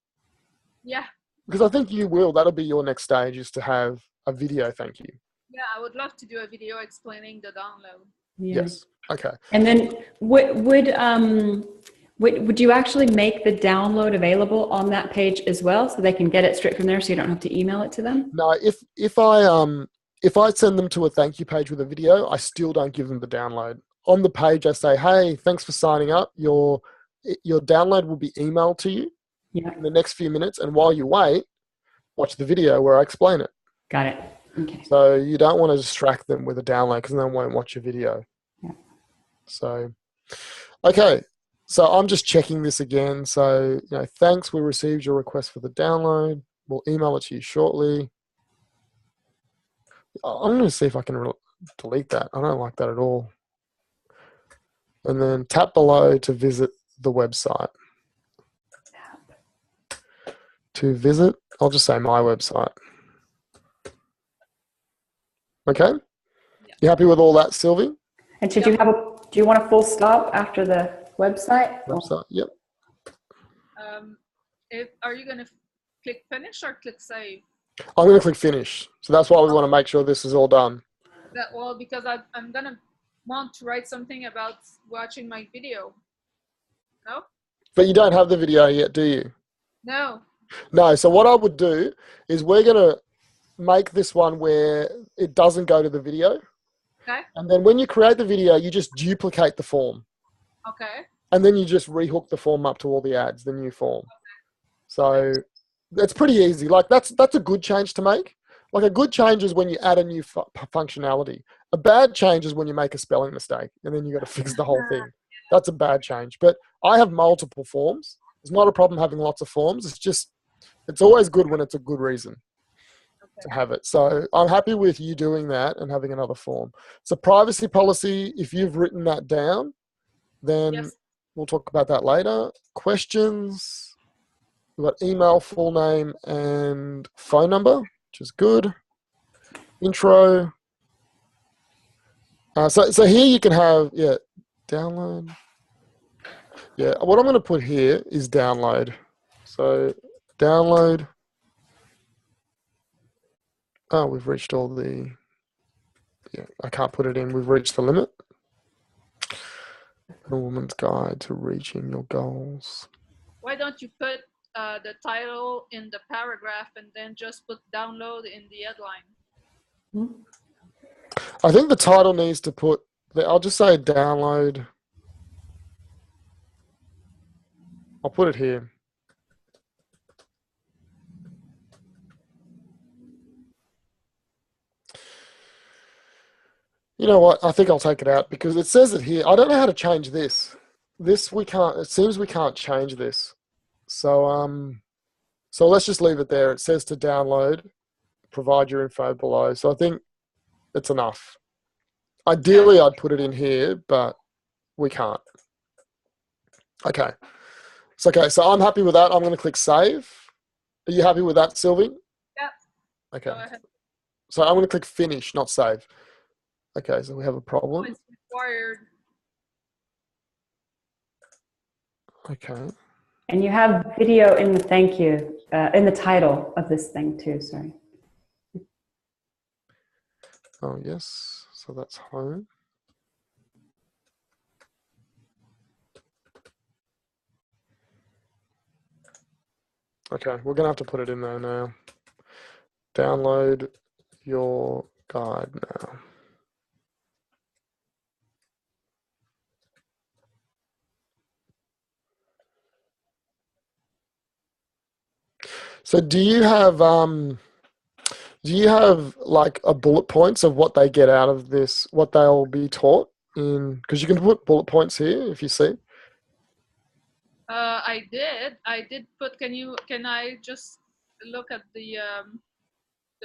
Yeah. Because I think you will. That'll be your next stage, is to have a video thank you. Yeah, I would love to do a video explaining the download. Yeah. Yes. Okay. And then would you actually make the download available on that page as well, so they can get it straight from there, so you don't have to email it to them? No, if I send them to a thank you page with a video, I still don't give them the download. On the page, I say, hey, thanks for signing up. Your download will be emailed to you in the next few minutes. And while you wait, watch the video where I explain it. Got it. Okay. So you don't want to distract them with a download, because they won't watch your video. Yeah. So, okay. So I'm just checking this again. So, thanks. We received your request for the download. We'll email it to you shortly. I'm going to see if I can delete that. I don't like that at all. And then tap below to visit the website. To visit, I'll just say my website. Okay? You happy with all that, Sylvie? And do you want a full stop after the website? Website, yep. Are you going to click finish or click save? I'm going to click finish. So that's why we want to make sure this is all done. Because I'm going to want to write something about watching my video. No? But you don't have the video yet, do you? No. No, so what I would do is we're going to make this one where it doesn't go to the video. Okay. And then when you create the video, you just duplicate the form. Okay. And then you just rehook the form up to all the ads, the new form. So that's pretty easy. Like that's a good change to make. Like a good change is when you add a new functionality. A bad change is when you make a spelling mistake and then you got to fix the whole thing. That's a bad change. But I have multiple forms. It's not a problem having lots of forms. It's always good when it's a good reason to have it. So I'm happy with you doing that and having another form. So privacy policy, if you've written that down, then we'll talk about that later. Questions, we've got email, full name, and phone number, which is good. Intro. So here you can have, download. Yeah, what I'm going to put here is download. So download. Oh, we've reached all the, I can't put it in. We've reached the limit. A woman's guide to reaching your goals. why don't you put the title in the paragraph and then just put download in the headline? I think the title needs to put, I'll just say download. I'll put it here. You know what? I think I'll take it out because it says it here. I don't know how to change this. This we can't, it seems we can't change this. So let's just leave it there. It says to download, provide your info below. So I think it's enough. Ideally, I'd put it in here, but we can't. Okay. So, okay, so I'm happy with that. I'm going to click save. Are you happy with that, Sylvie? Yeah. Okay. Go ahead. So I'm going to click finish, not save. Okay, so we have a Oh, problem. it's required. Okay. And you have video in the thank you, in the title of this thing too, sorry. Oh, yes. So that's home. Okay, we're going to have to put it in there now. Download your guide now. So do you have like a bullet points of what they get out of this, what they'll be taught in, because you can put bullet points here if you see. I did put, can I just look at the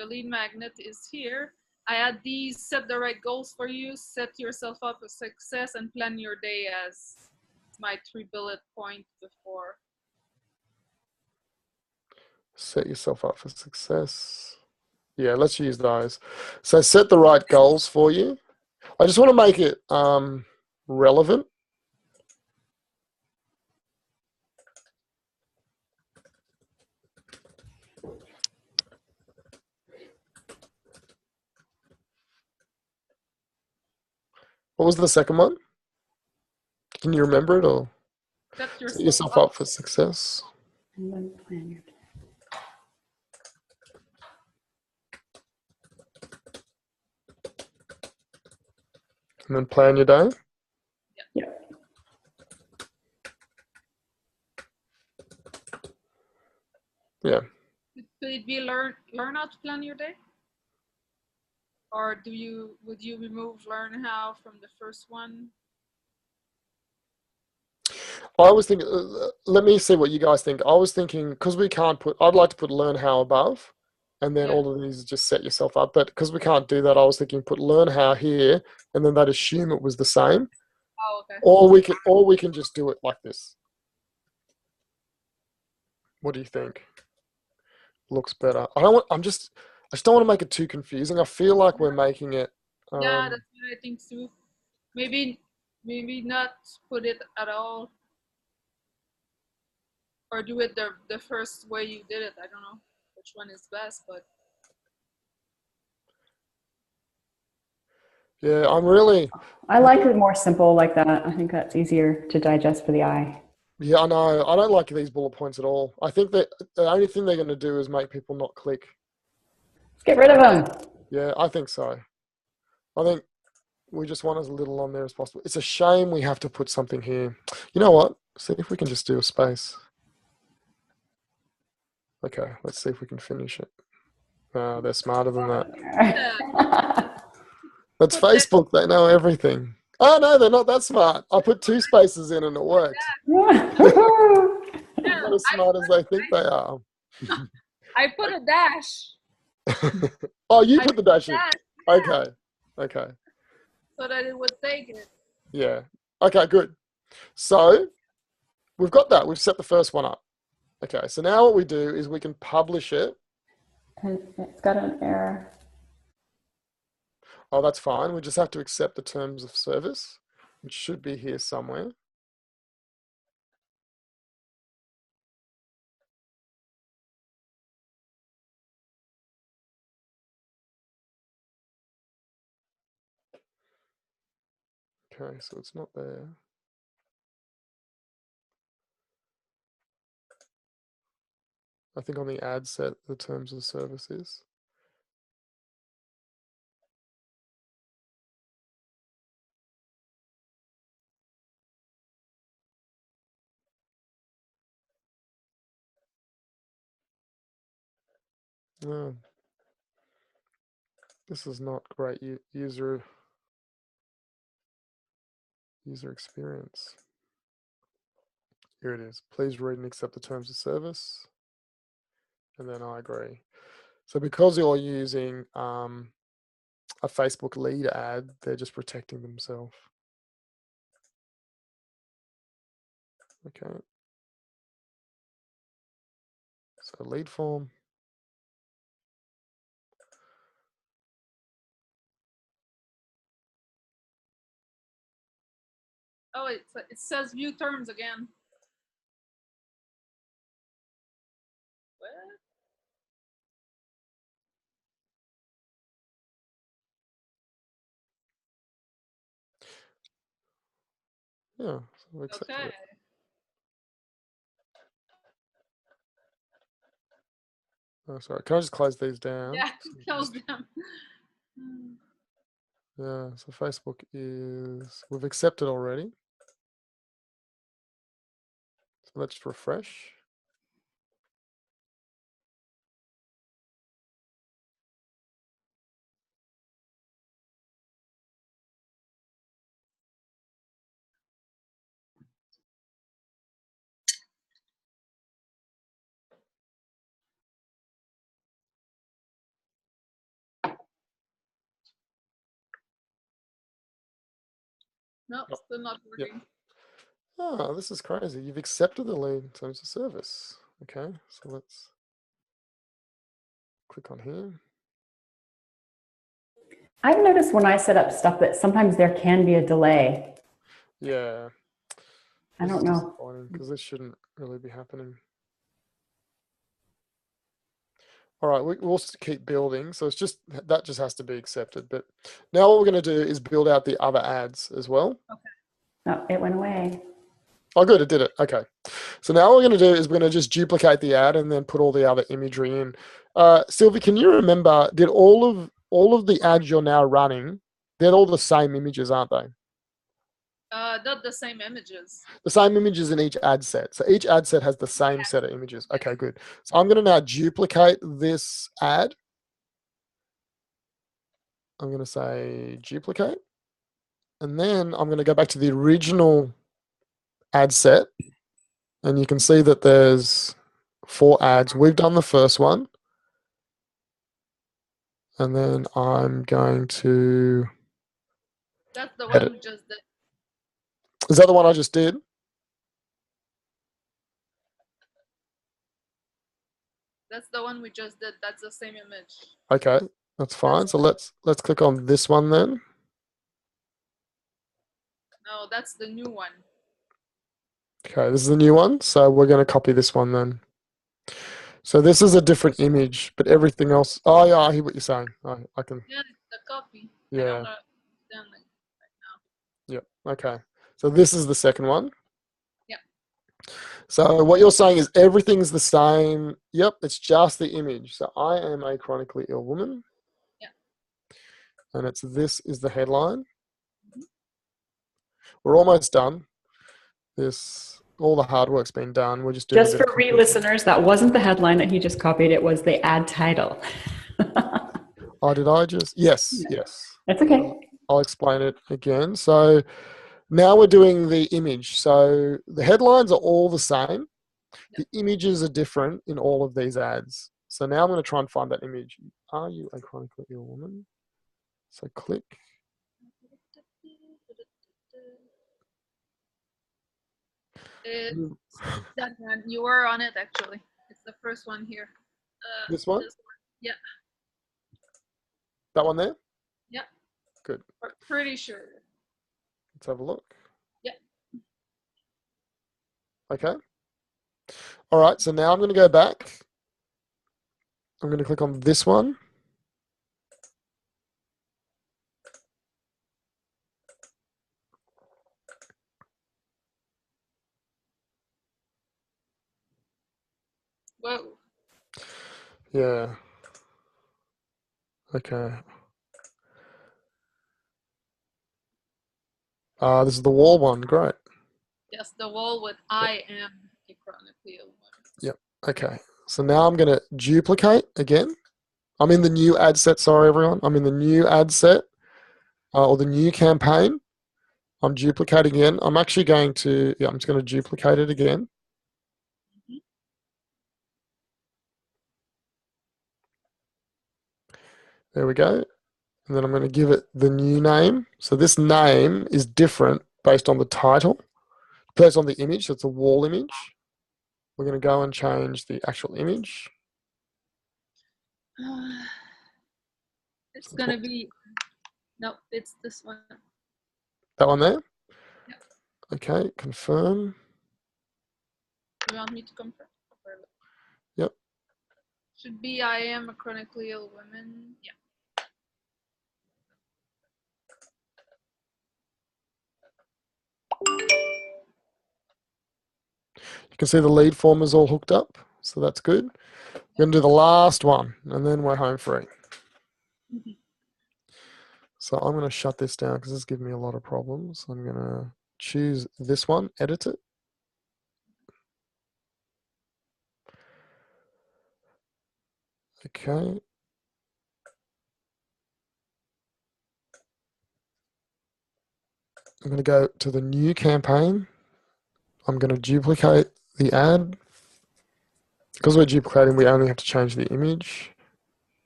lead magnet is here. I had these: set the right goals for you, set yourself up for success, and plan your day as my 3 bullet point before. Set yourself up for success. Yeah, let's use those. So set the right goals for you. I just want to make it relevant. What was the second one? Can you remember it, or Set set yourself up for success? And then plan your day. And then plan your day. Yeah. Yeah. Could it be learn how to plan your day? Or would you remove learn how from the first one? I was thinking, let me see what you guys think. I was thinking, because we can't put, I'd like to put learn how above, and then Yeah. all of these just set yourself up. But because we can't do that, I was thinking put learn how here, and then that assume it was the same. Oh, okay. Or we can just do it like this. What do you think? Looks better. I just don't want to make it too confusing. I feel like we're making it. Yeah, that's what I think too. Maybe not put it at all, or do it the first way you did it. I don't know which one is best, but Yeah, I like it more simple like that. I think that's easier to digest for the eye. Yeah, I know. I don't like these bullet points at all. I think that the only thing they're going to do is make people not click. Let's get rid of them. Yeah, I think so. I think we just want as little on there as possible. It's a shame we have to put something here. You know what? See if we can just do a space. Okay, let's see if we can finish it. They're smarter than that. That's Facebook. They know everything. Oh, no, they're not that smart. I put 2 spaces in and it worked. They're not as smart as they think they are. I put a dash. Oh, you put the dash in. Yeah. Okay. So that it would take it. Yeah. Okay, good. So we've got that. We've set the first one up. Okay, so now what we do is we can publish it. And it's got an error. Oh, that's fine. We just have to accept the terms of service, which should be here somewhere. Okay, so it's not there. I think on the ad set, the terms of service is. No, this is not great user experience. Here it is. Please read and accept the terms of service. And then I agree. So because you're using a Facebook lead ad, they're just protecting themselves. Okay. So lead form. Oh, it says view terms again. What? Yeah, so accept Okay. it. Oh, sorry. Can I just close these down? Yeah, So close just- them. yeah, so Facebook is, we've accepted already. So let's refresh. No, Yep. still not working. Oh, this is crazy. You've accepted the lead terms of service. Okay, so let's click on here. I've noticed when I set up stuff that sometimes there can be a delay. Yeah. I don't know. Disappointing because this shouldn't really be happening. All right, we'll keep building. So it's just, that just has to be accepted. But now what we're going to do is build out the other ads as well. No, it went away. Oh, good, it did it. Okay. So now what we're going to do is we're going to just duplicate the ad and then put all the other imagery in. Sylvie, can you remember, did all of the ads you're now running, they're all the same images, aren't they? Not the same images. The same images in each ad set. So each ad set has the same set of images. Okay, good. So I'm going to now duplicate this ad. I'm going to say duplicate. And then I'm going to go back to the original ad set. And you can see that there's 4 ads. We've done the first one. And then I'm going to That's the edit. one we just did. Is that the one I just did? That's the one we just did. That's the same image. Okay, that's fine. So let's click on this one then. No, that's the new one. Okay, this is the new one. So we're going to copy this one then. So this is a different image, but everything else. Oh yeah, I hear what you're saying. I can. Yeah, it's the copy. I Yeah. don't understand it right now. Yep. Okay. So this is the second one. Yep. So what you're saying is everything's the same. Yep. It's just the image. So I am a chronically ill woman. Yeah. And this is the headline. We're almost done. All the hard work's been done. We're just doing Just for re-listeners, that wasn't the headline that he just copied. It was the ad title. Oh, did I just? Yes. That's okay. I'll explain it again. So now we're doing the image. So the headlines are all the same. The images are different in all of these ads. So now I'm going to try and find that image. Are you a chronically ill woman? So click. It's that one. You were on it actually. It's the first one here. This one? Yeah. That one there? Yeah. Good. We're pretty sure. Let's have a look. Yeah. Okay. All right. So now I'm going to go back. I'm going to click on this one. Whoa. Yeah. Okay. This is the wall one. Great. Yes, the wall with I am a chronically ill woman. Yep. Okay. So now I'm going to duplicate again. I'm in the new ad set. Sorry, everyone. I'm in the new ad set or the new campaign. I'm duplicating again. I'm actually going to, I'm just going to duplicate it again. There we go. And then I'm going to give it the new name. So this name is different based on the title, based on the image. So it's a wall image. We're going to go and change the actual image. It's going to be, no, it's this one. That one there? Yeah. Okay, confirm. You want me to confirm? Yep. Should be I am a chronically ill woman. Yeah. You can see the lead form is all hooked up, so that's good. We're going to do the last one, and then we're home free. So I'm going to shut this down because this is giving me a lot of problems. I'm going to choose this one, edit it. Okay. I'm going to go to the new campaign. I'm going to duplicate the ad. Because we're duplicating, we only have to change the image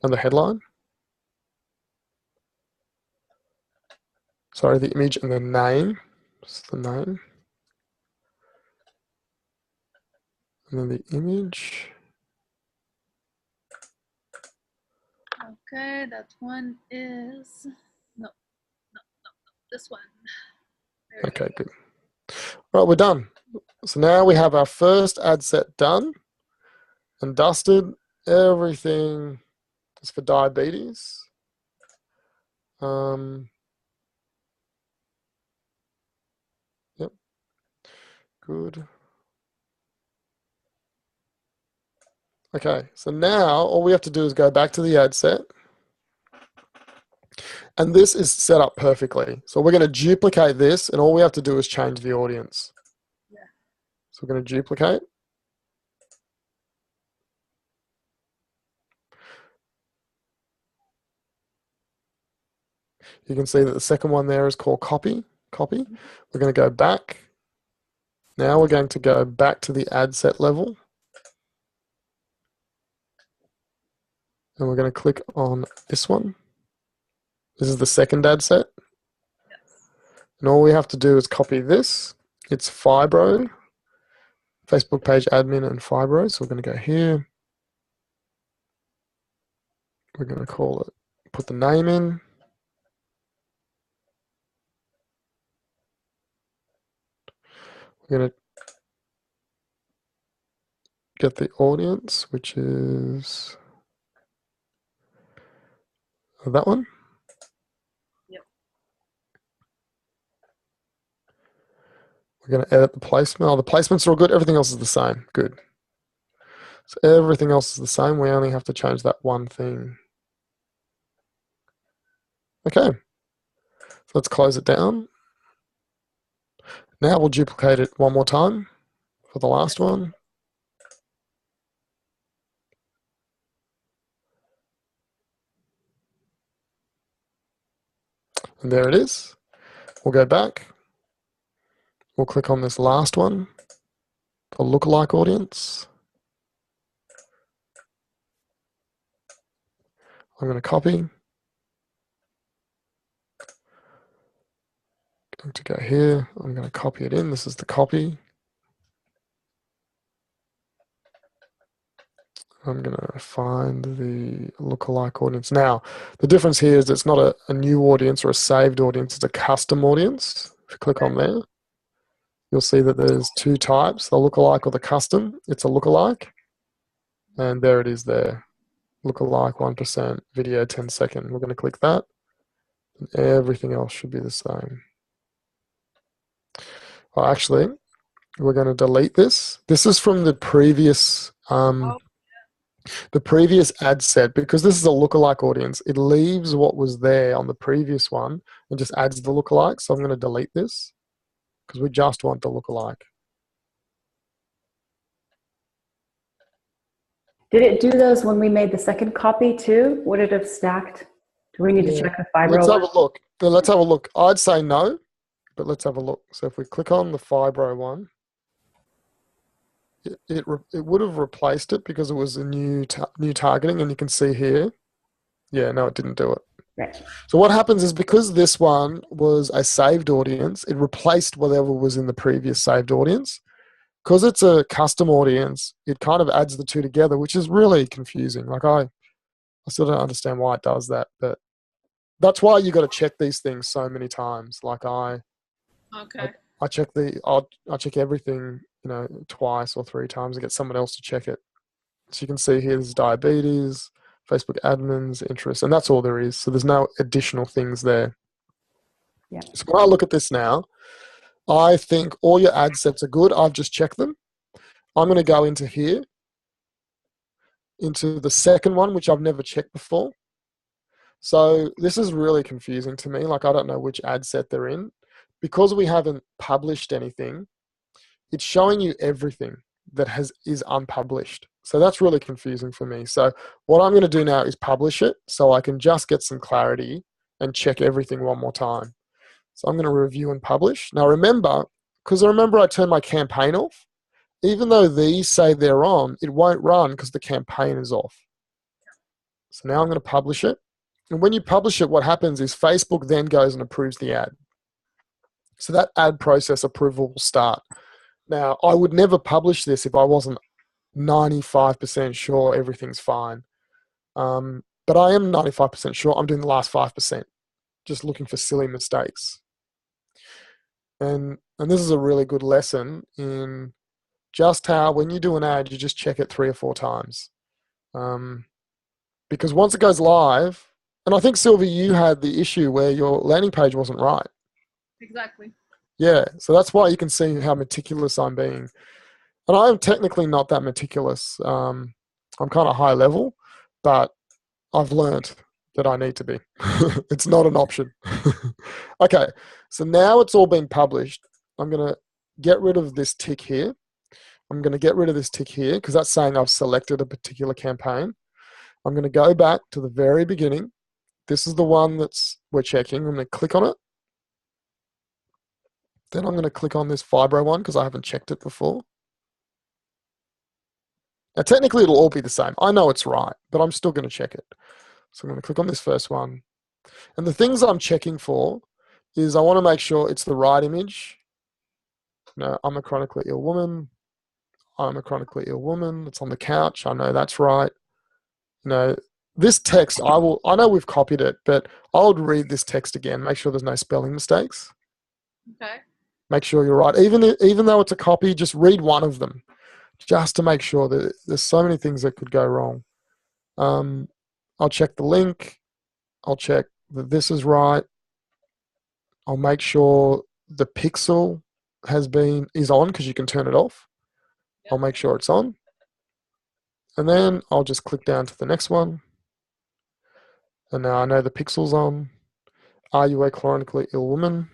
and the headline. Sorry, the image and the name. Just the name. And then the image. Okay, that one is, no, this one. Okay, good. Right, we're done. So now we have our first ad set done and dusted. Everything is for diabetes. Yep, good. Okay, so now all we have to do is go back to the ad set. And this is set up perfectly. So we're going to duplicate this, and all we have to do is change the audience. Yeah. So we're going to duplicate. You can see that the second one there is called copy. Copy. We're going to go back. Now we're going to go back to the ad set level. And we're going to click on this one. This is the second ad set. Yes. And all we have to do is copy this. It's Fibro, Facebook page admin and Fibro. So we're going to go here. We're going to call it, put the name in. We're going to get the audience, which is that one. Yep. We're going to edit the placement. Oh, the placements are all good. Everything else is the same. Good. So everything else is the same. We only have to change that one thing. Okay. So let's close it down. Now we'll duplicate it one more time for the last one. And there it is. We'll go back. We'll click on this last one, the lookalike audience. I'm going to copy. Going to go here. I'm going to copy it in. This is the copy. I'm going to find the lookalike audience. Now, the difference here is it's not a new audience or a saved audience. It's a custom audience. If you click on there, you'll see that there's two types, the lookalike or the custom. It's a lookalike. And there it is there. Lookalike 1%, video 10 second. We're going to click that. And everything else should be the same. Well, actually, we're going to delete this. This is from the previous The previous ad set, because this is a lookalike audience, it leaves what was there on the previous one and just adds the lookalike. So I'm going to delete this because we just want the lookalike. Did it do those when we made the second copy too? Would it have stacked? Do we need to check the fibro? Let's have a look. Let's have a look. I'd say no, but let's have a look. So if we click on the fibro one, it would have replaced it because it was a new targeting, and you can see here. Yeah, no, it didn't do it. Right. So what happens is because this one was a saved audience, it replaced whatever was in the previous saved audience. Because it's a custom audience, it kind of adds the two together, which is really confusing. Like I still don't understand why it does that, but that's why you got to check these things so many times. Like I check I check everything, twice or 3 times and get someone else to check it. So you can see here there's diabetes, Facebook admins, interests, and that's all there is. So there's no additional things there. Yeah. So when I look at this now, I think all your ad sets are good. I've just checked them. I'm going to go into here, into the second one, which I've never checked before. So this is really confusing to me. Like I don't know which ad set they're in. Because we haven't published anything, it's showing you everything that is unpublished. So that's really confusing for me. So what I'm going to do now is publish it so I can just get some clarity and check everything one more time. So I'm going to review and publish. Now remember, because I turned my campaign off, even though these say they're on, it won't run because the campaign is off. So now I'm going to publish it. And when you publish it, what happens is Facebook then goes and approves the ad. So that ad process approval will start. Now, I would never publish this if I wasn't 95% sure everything's fine. But I am 95% sure I'm doing the last 5%, just looking for silly mistakes. And this is a really good lesson in just how when you do an ad, you just check it 3 or 4 times. Because once it goes live, and I think, Sylvie, you had the issue where your landing page wasn't right. Exactly. Yeah, so that's why you can see how meticulous I'm being. And I am technically not that meticulous. I'm kind of high level, but I've learned that I need to be. It's not an option. Okay, so now it's all been published. I'm going to get rid of this tick here. I'm going to get rid of this tick here because that's saying I've selected a particular campaign. I'm going to go back to the very beginning. This is the one we're checking. I'm going to click on it. Then I'm going to click on this fibro one because I haven't checked it before. Now, technically, it'll all be the same. I know it's right, but I'm still going to check it. So I'm going to click on this first one. And the things I'm checking for is I want to make sure it's the right image. I'm a chronically ill woman. I'm a chronically ill woman. It's on the couch. I know that's right. This text, I know we've copied it, but I would read this text again, make sure there's no spelling mistakes. Okay. Make sure you're right. Even though it's a copy, just read one of them just to make sure that there's so many things that could go wrong. I'll check the link. I'll check that this is right. I'll make sure the pixel is on because you can turn it off. I'll make sure it's on. And then I'll just click down to the next one. And now I know the pixel's on. Are you a chronically ill woman?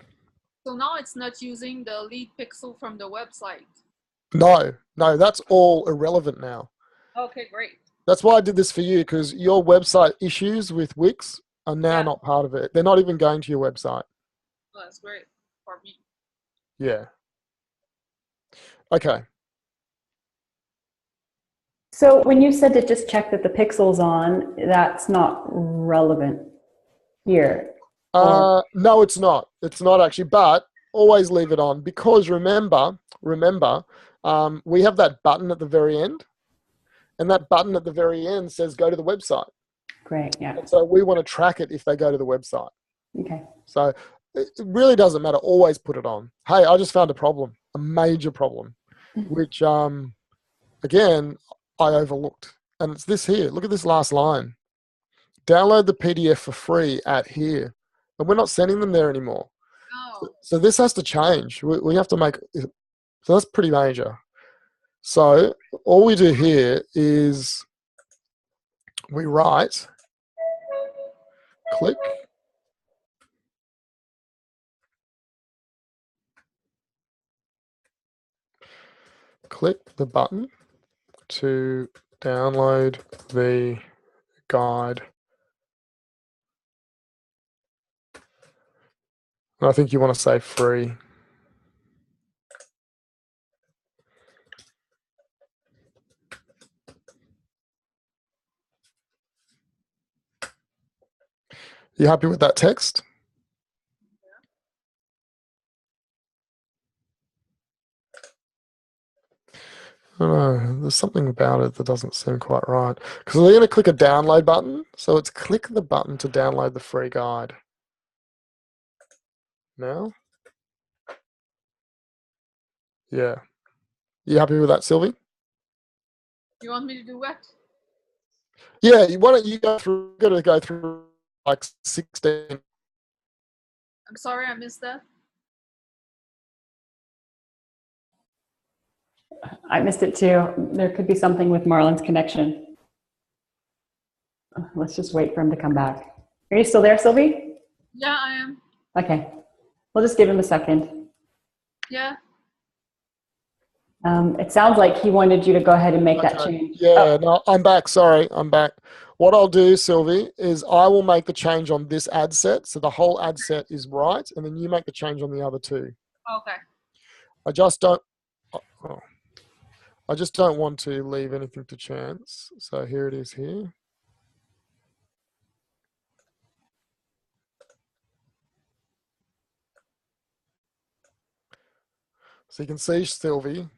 So now it's not using the lead pixel from the website. No, that's all irrelevant now. Okay, great. That's why I did this for you, because your website issues with Wix are now not part of it. They're not even going to your website. Oh, that's great for me. Yeah. Okay. So when you said to just check that the pixel's on, that's not relevant here. No, it's not. It's not actually, but always leave it on because remember, we have that button at the very end, and that button at the very end says go to the website. Great, yeah. And so we want to track it if they go to the website. Okay. So it really doesn't matter. Always put it on. Hey, I just found a major problem, which, again, I overlooked. And it's this here. Look at this last line. Download the PDF for free at here. And we're not sending them there anymore. Oh. So this has to change. We have to make, so that's pretty major. So all we do here is we write click the button to download the guide. And I think you want to say free. You happy with that text? I don't know, there's something about it that doesn't seem quite right. Because we're going to click a download button. So it's click the button to download the free guide. Now? Yeah. You happy with that, Sylvie? You want me to do what? Yeah, why don't you go through like 16. I'm sorry, I missed that. I missed it too. There could be something with Marlon's connection. Let's just wait for him to come back. Are you still there, Sylvie? Yeah, I am. Okay. We'll just give him a second. Yeah. It sounds like he wanted you to go ahead and make that change. Yeah, no, I'm back. Sorry, I'm back. What I'll do, Sylvie, is I will make the change on this ad set. So the whole ad set is right. And then you make the change on the other two. Okay. I just don't want to leave anything to chance. So here it is here. So you can see, Sylvie,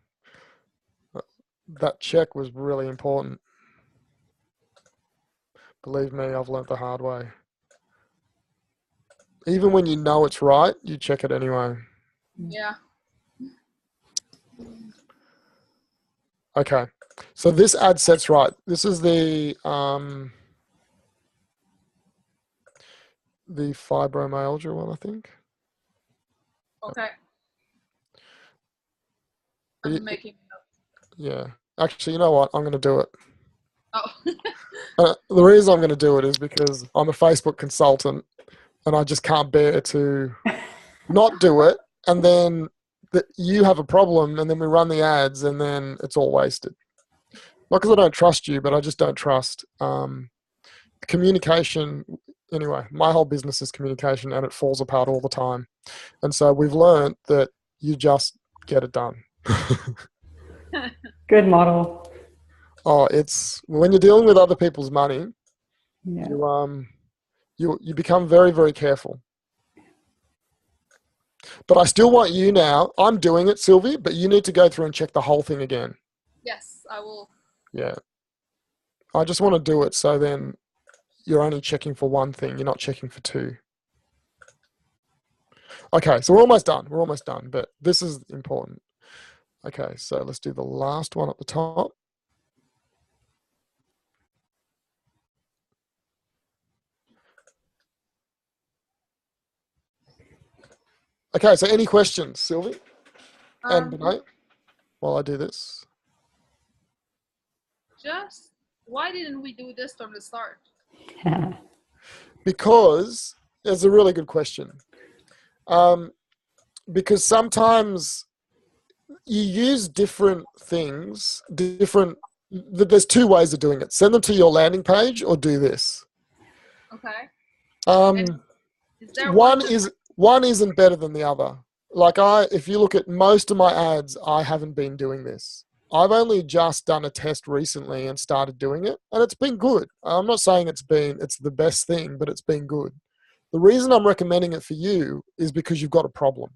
that check was really important. Believe me, I've learnt the hard way. Even when you know it's right, you check it anyway. Yeah. Okay, so this ad set's right. This is the fibromyalgia one, I think. Okay. I'm making notes. Yeah. Actually, you know what? I'm going to do it. Oh. The reason I'm going to do it is because I'm a Facebook consultant and I just can't bear to not do it. And then you have a problem and then we run the ads and then it's all wasted. Not because I don't trust you, but I just don't trust communication. Anyway, my whole business is communication and it falls apart all the time. And so we've learned that you just get it done. Good model. Oh, it's when you're dealing with other people's money, Yeah. you become very, very careful. But I still want you now. I'm doing it, Sylvie, but you need to go through and check the whole thing again. Yes, I will. Yeah. I just want to do it so then you're only checking for one thing. You're not checking for two. Okay, so we're almost done. We're almost done, but this is important. Okay, so let's do the last one at the top. Okay, so any questions, Sylvie and Benay, while I do this? Just why didn't we do this from the start? Because it's a really good question. Because sometimes you use different things, there's two ways of doing it. Send them to your landing page or do this. Okay. Is there one isn't better than the other. Like if you look at most of my ads, I haven't been doing this. I've only just done a test recently and started doing it, and it's been good. I'm not saying it's the best thing, but it's been good. The reason I'm recommending it for you is because you've got a problem.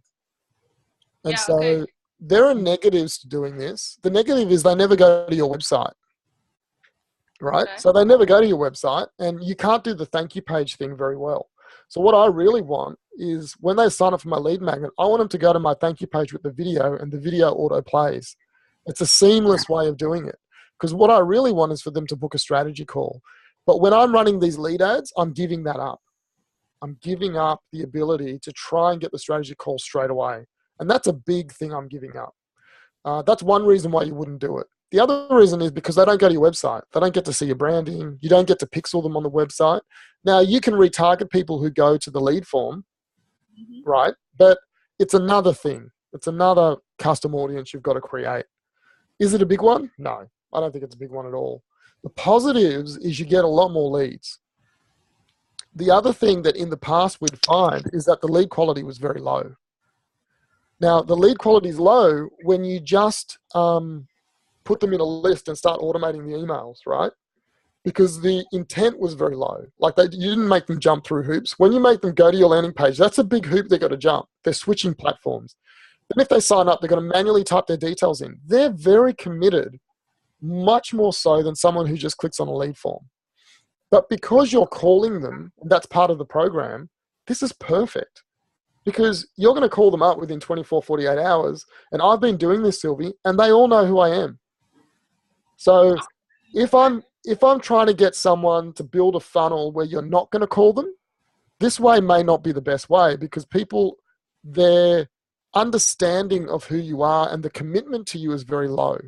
And so there are negatives to doing this. The negative is they never go to your website, right? Okay. So they never go to your website, and you can't do the thank you page thing very well. So what I really want is when they sign up for my lead magnet, I want them to go to my thank you page with the video, and the video auto plays. It's a seamless way of doing it. Because what I really want is for them to book a strategy call. But when I'm running these lead ads, I'm giving that up. I'm giving up the ability to try and get the strategy call straight away. And that's a big thing I'm giving up. That's one reason why you wouldn't do it. The other reason is because they don't go to your website. They don't get to see your branding. You don't get to pixel them on the website. Now, you can retarget people who go to the lead form, right? But it's another thing. It's another custom audience you've got to create. Is it a big one? No, I don't think it's a big one at all. The positives is you get a lot more leads. The other thing that in the past we'd find is that the lead quality was very low. Now, the lead quality is low when you just put them in a list and start automating the emails, right? Because the intent was very low. Like you didn't make them jump through hoops. When you make them go to your landing page, that's a big hoop they've got to jump. They're switching platforms. Then if they sign up, they're going to manually type their details in. They're very committed, much more so than someone who just clicks on a lead form. But because you're calling them, that's part of the program, this is perfect. Because you're going to call them up within 24, 48 hours. And I've been doing this, Sylvie, and they all know who I am. So if I'm trying to get someone to build a funnel where you're not going to call them, this way may not be the best way, because people, their understanding of who you are and the commitment to you is very low.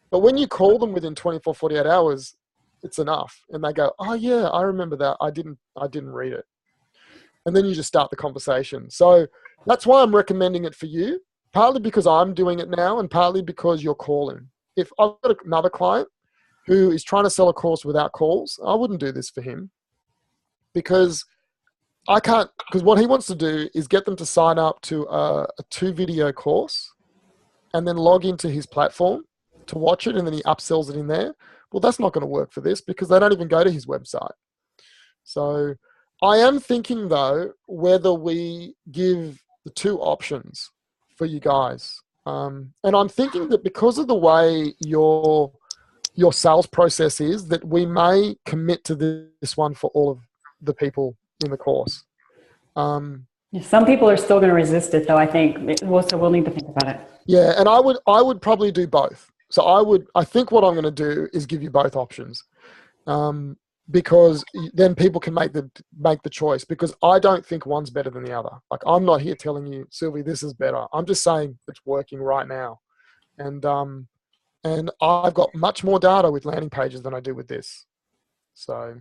But when you call them within 24, 48 hours, it's enough. And they go, oh yeah, I remember that. I didn't read it. And then you just start the conversation. So that's why I'm recommending it for you, partly because I'm doing it now and partly because you're calling. If I've got another client who is trying to sell a course without calls, I wouldn't do this for him, because what he wants to do is get them to sign up to a 2-video course and then log into his platform to watch it, and then he upsells it in there. Well, that's not going to work for this because they don't even go to his website. So I am thinking, though, whether we give the 2 options for you guys. And I'm thinking that because of the way your sales process is, that we may commit to this one for all of the people in the course. Some people are still going to resist it, though, I think. So we'll need to think about it. Yeah, and I would probably do both. So I think what I'm going to do is give you both options, because then people can make the choice, because I don't think one's better than the other. Like, I'm not here telling you, Sylvie, this is better. I'm just saying it's working right now. And I've got much more data with landing pages than I do with this. So.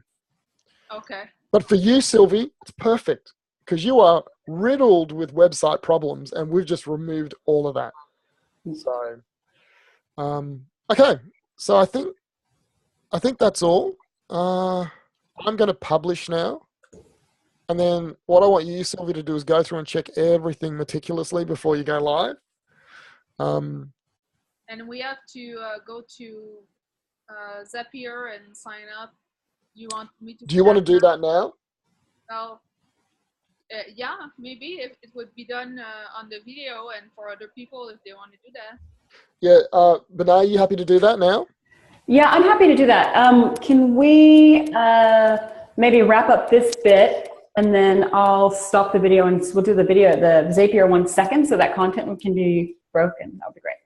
Okay. But for you, Sylvie, it's perfect, because you are riddled with website problems, and we've just removed all of that. So, okay. So I think that's all. I'm going to publish now. And then what I want you, Sylvie, to do is go through and check everything meticulously before you go live. And we have to go to Zapier and sign up. You want me to? Do you want to do that now? Well, yeah, maybe if it would be done on the video, and for other people if they want to do that. Yeah, Benay, are you happy to do that now? Yeah, I'm happy to do that. Can we maybe wrap up this bit, and then I'll stop the video and we'll do the Zapier 1 second, so that content can be broken. That would be great.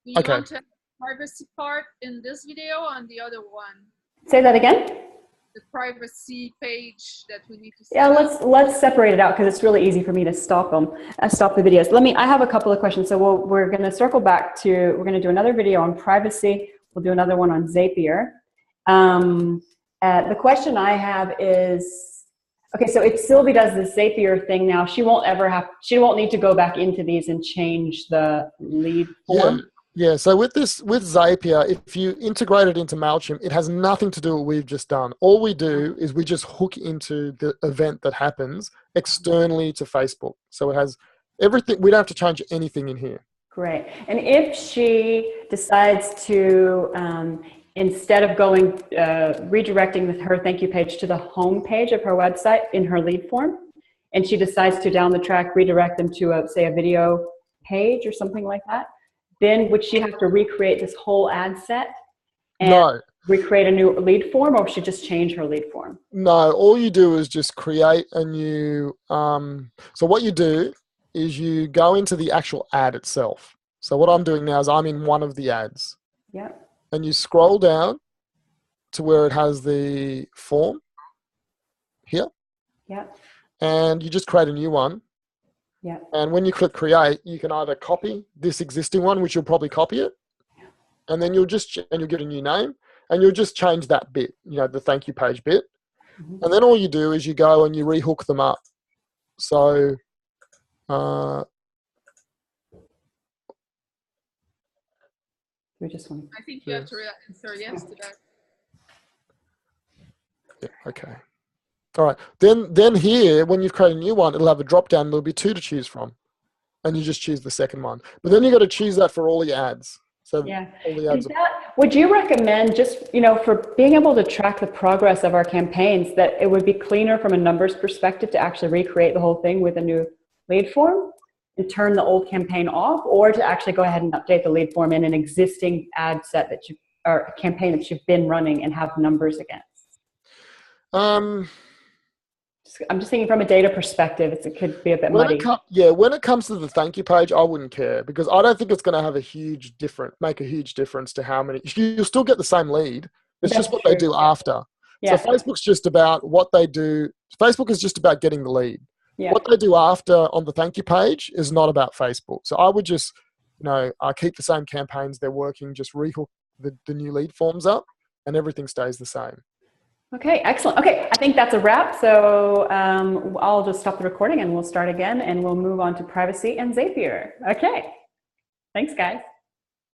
Do you want to have the privacy part in this video on the other one? Say that again? The privacy page that we need to set Yeah, up. let's separate it out, because it's really easy for me to stop the videos. I have a couple of questions. So we're going to circle back to, we're going to do another video on privacy. We'll do another one on Zapier. The question I have is, okay, so if Sylvie does the Zapier thing now, she won't need to go back into these and change the lead form. Yeah, so with Zapier, if you integrate it into MailChimp, it has nothing to do with what we've just done. All we do is we just hook into the event that happens externally to Facebook. So it has everything. We don't have to change anything in here. Great. And if she decides to, instead of going, redirecting her thank you page to the home page of her website in her lead form, and she decides to down the track redirect them to, say, a video page or something like that, then would she have to recreate this whole ad set and recreate a new lead form, or should she just change her lead form? No, all you do is just create a new, so what you do is you go into the actual ad itself. So what I'm doing now is I'm in one of the ads. Yeah. And you scroll down to where it has the form here. Yeah. And you just create a new one. Yeah. And when you click create, you can either copy this existing one, which you'll probably copy it, and then you'll get a new name, and you'll just change that bit, the thank you page bit. Mhm. And then all you do is you go and you rehook them up. So We just want I think you have to answer yes to that. yeah, okay. All right. Then here, when you've created a new one, it'll have a drop down. There'll be 2 to choose from, and you just choose the second one. But then you got to choose that for all your ads. So yeah. all the Is ads. would you recommend just, for being able to track the progress of our campaigns, that it would be cleaner from a numbers perspective to actually recreate the whole thing with a new lead form and turn the old campaign off, or to actually go ahead and update the lead form in an existing ad set or a campaign that you've been running and have numbers against? I'm just thinking from a data perspective, it could be a bit muddy. When it comes to the thank you page, I wouldn't care, because I don't think it's going to have make a huge difference to how many. You'll still get the same lead. It's just what they do after. Yeah. So Facebook's just about what they do. Facebook is just about getting the lead. Yeah. What they do after on the thank you page is not about Facebook. So I would just, keep the same campaigns they're working, just rehook the new lead forms up, and everything stays the same. Okay, excellent. Okay, I think that's a wrap. So I'll just stop the recording and we'll start again, and we'll move on to privacy and Zapier. Okay, thanks guys.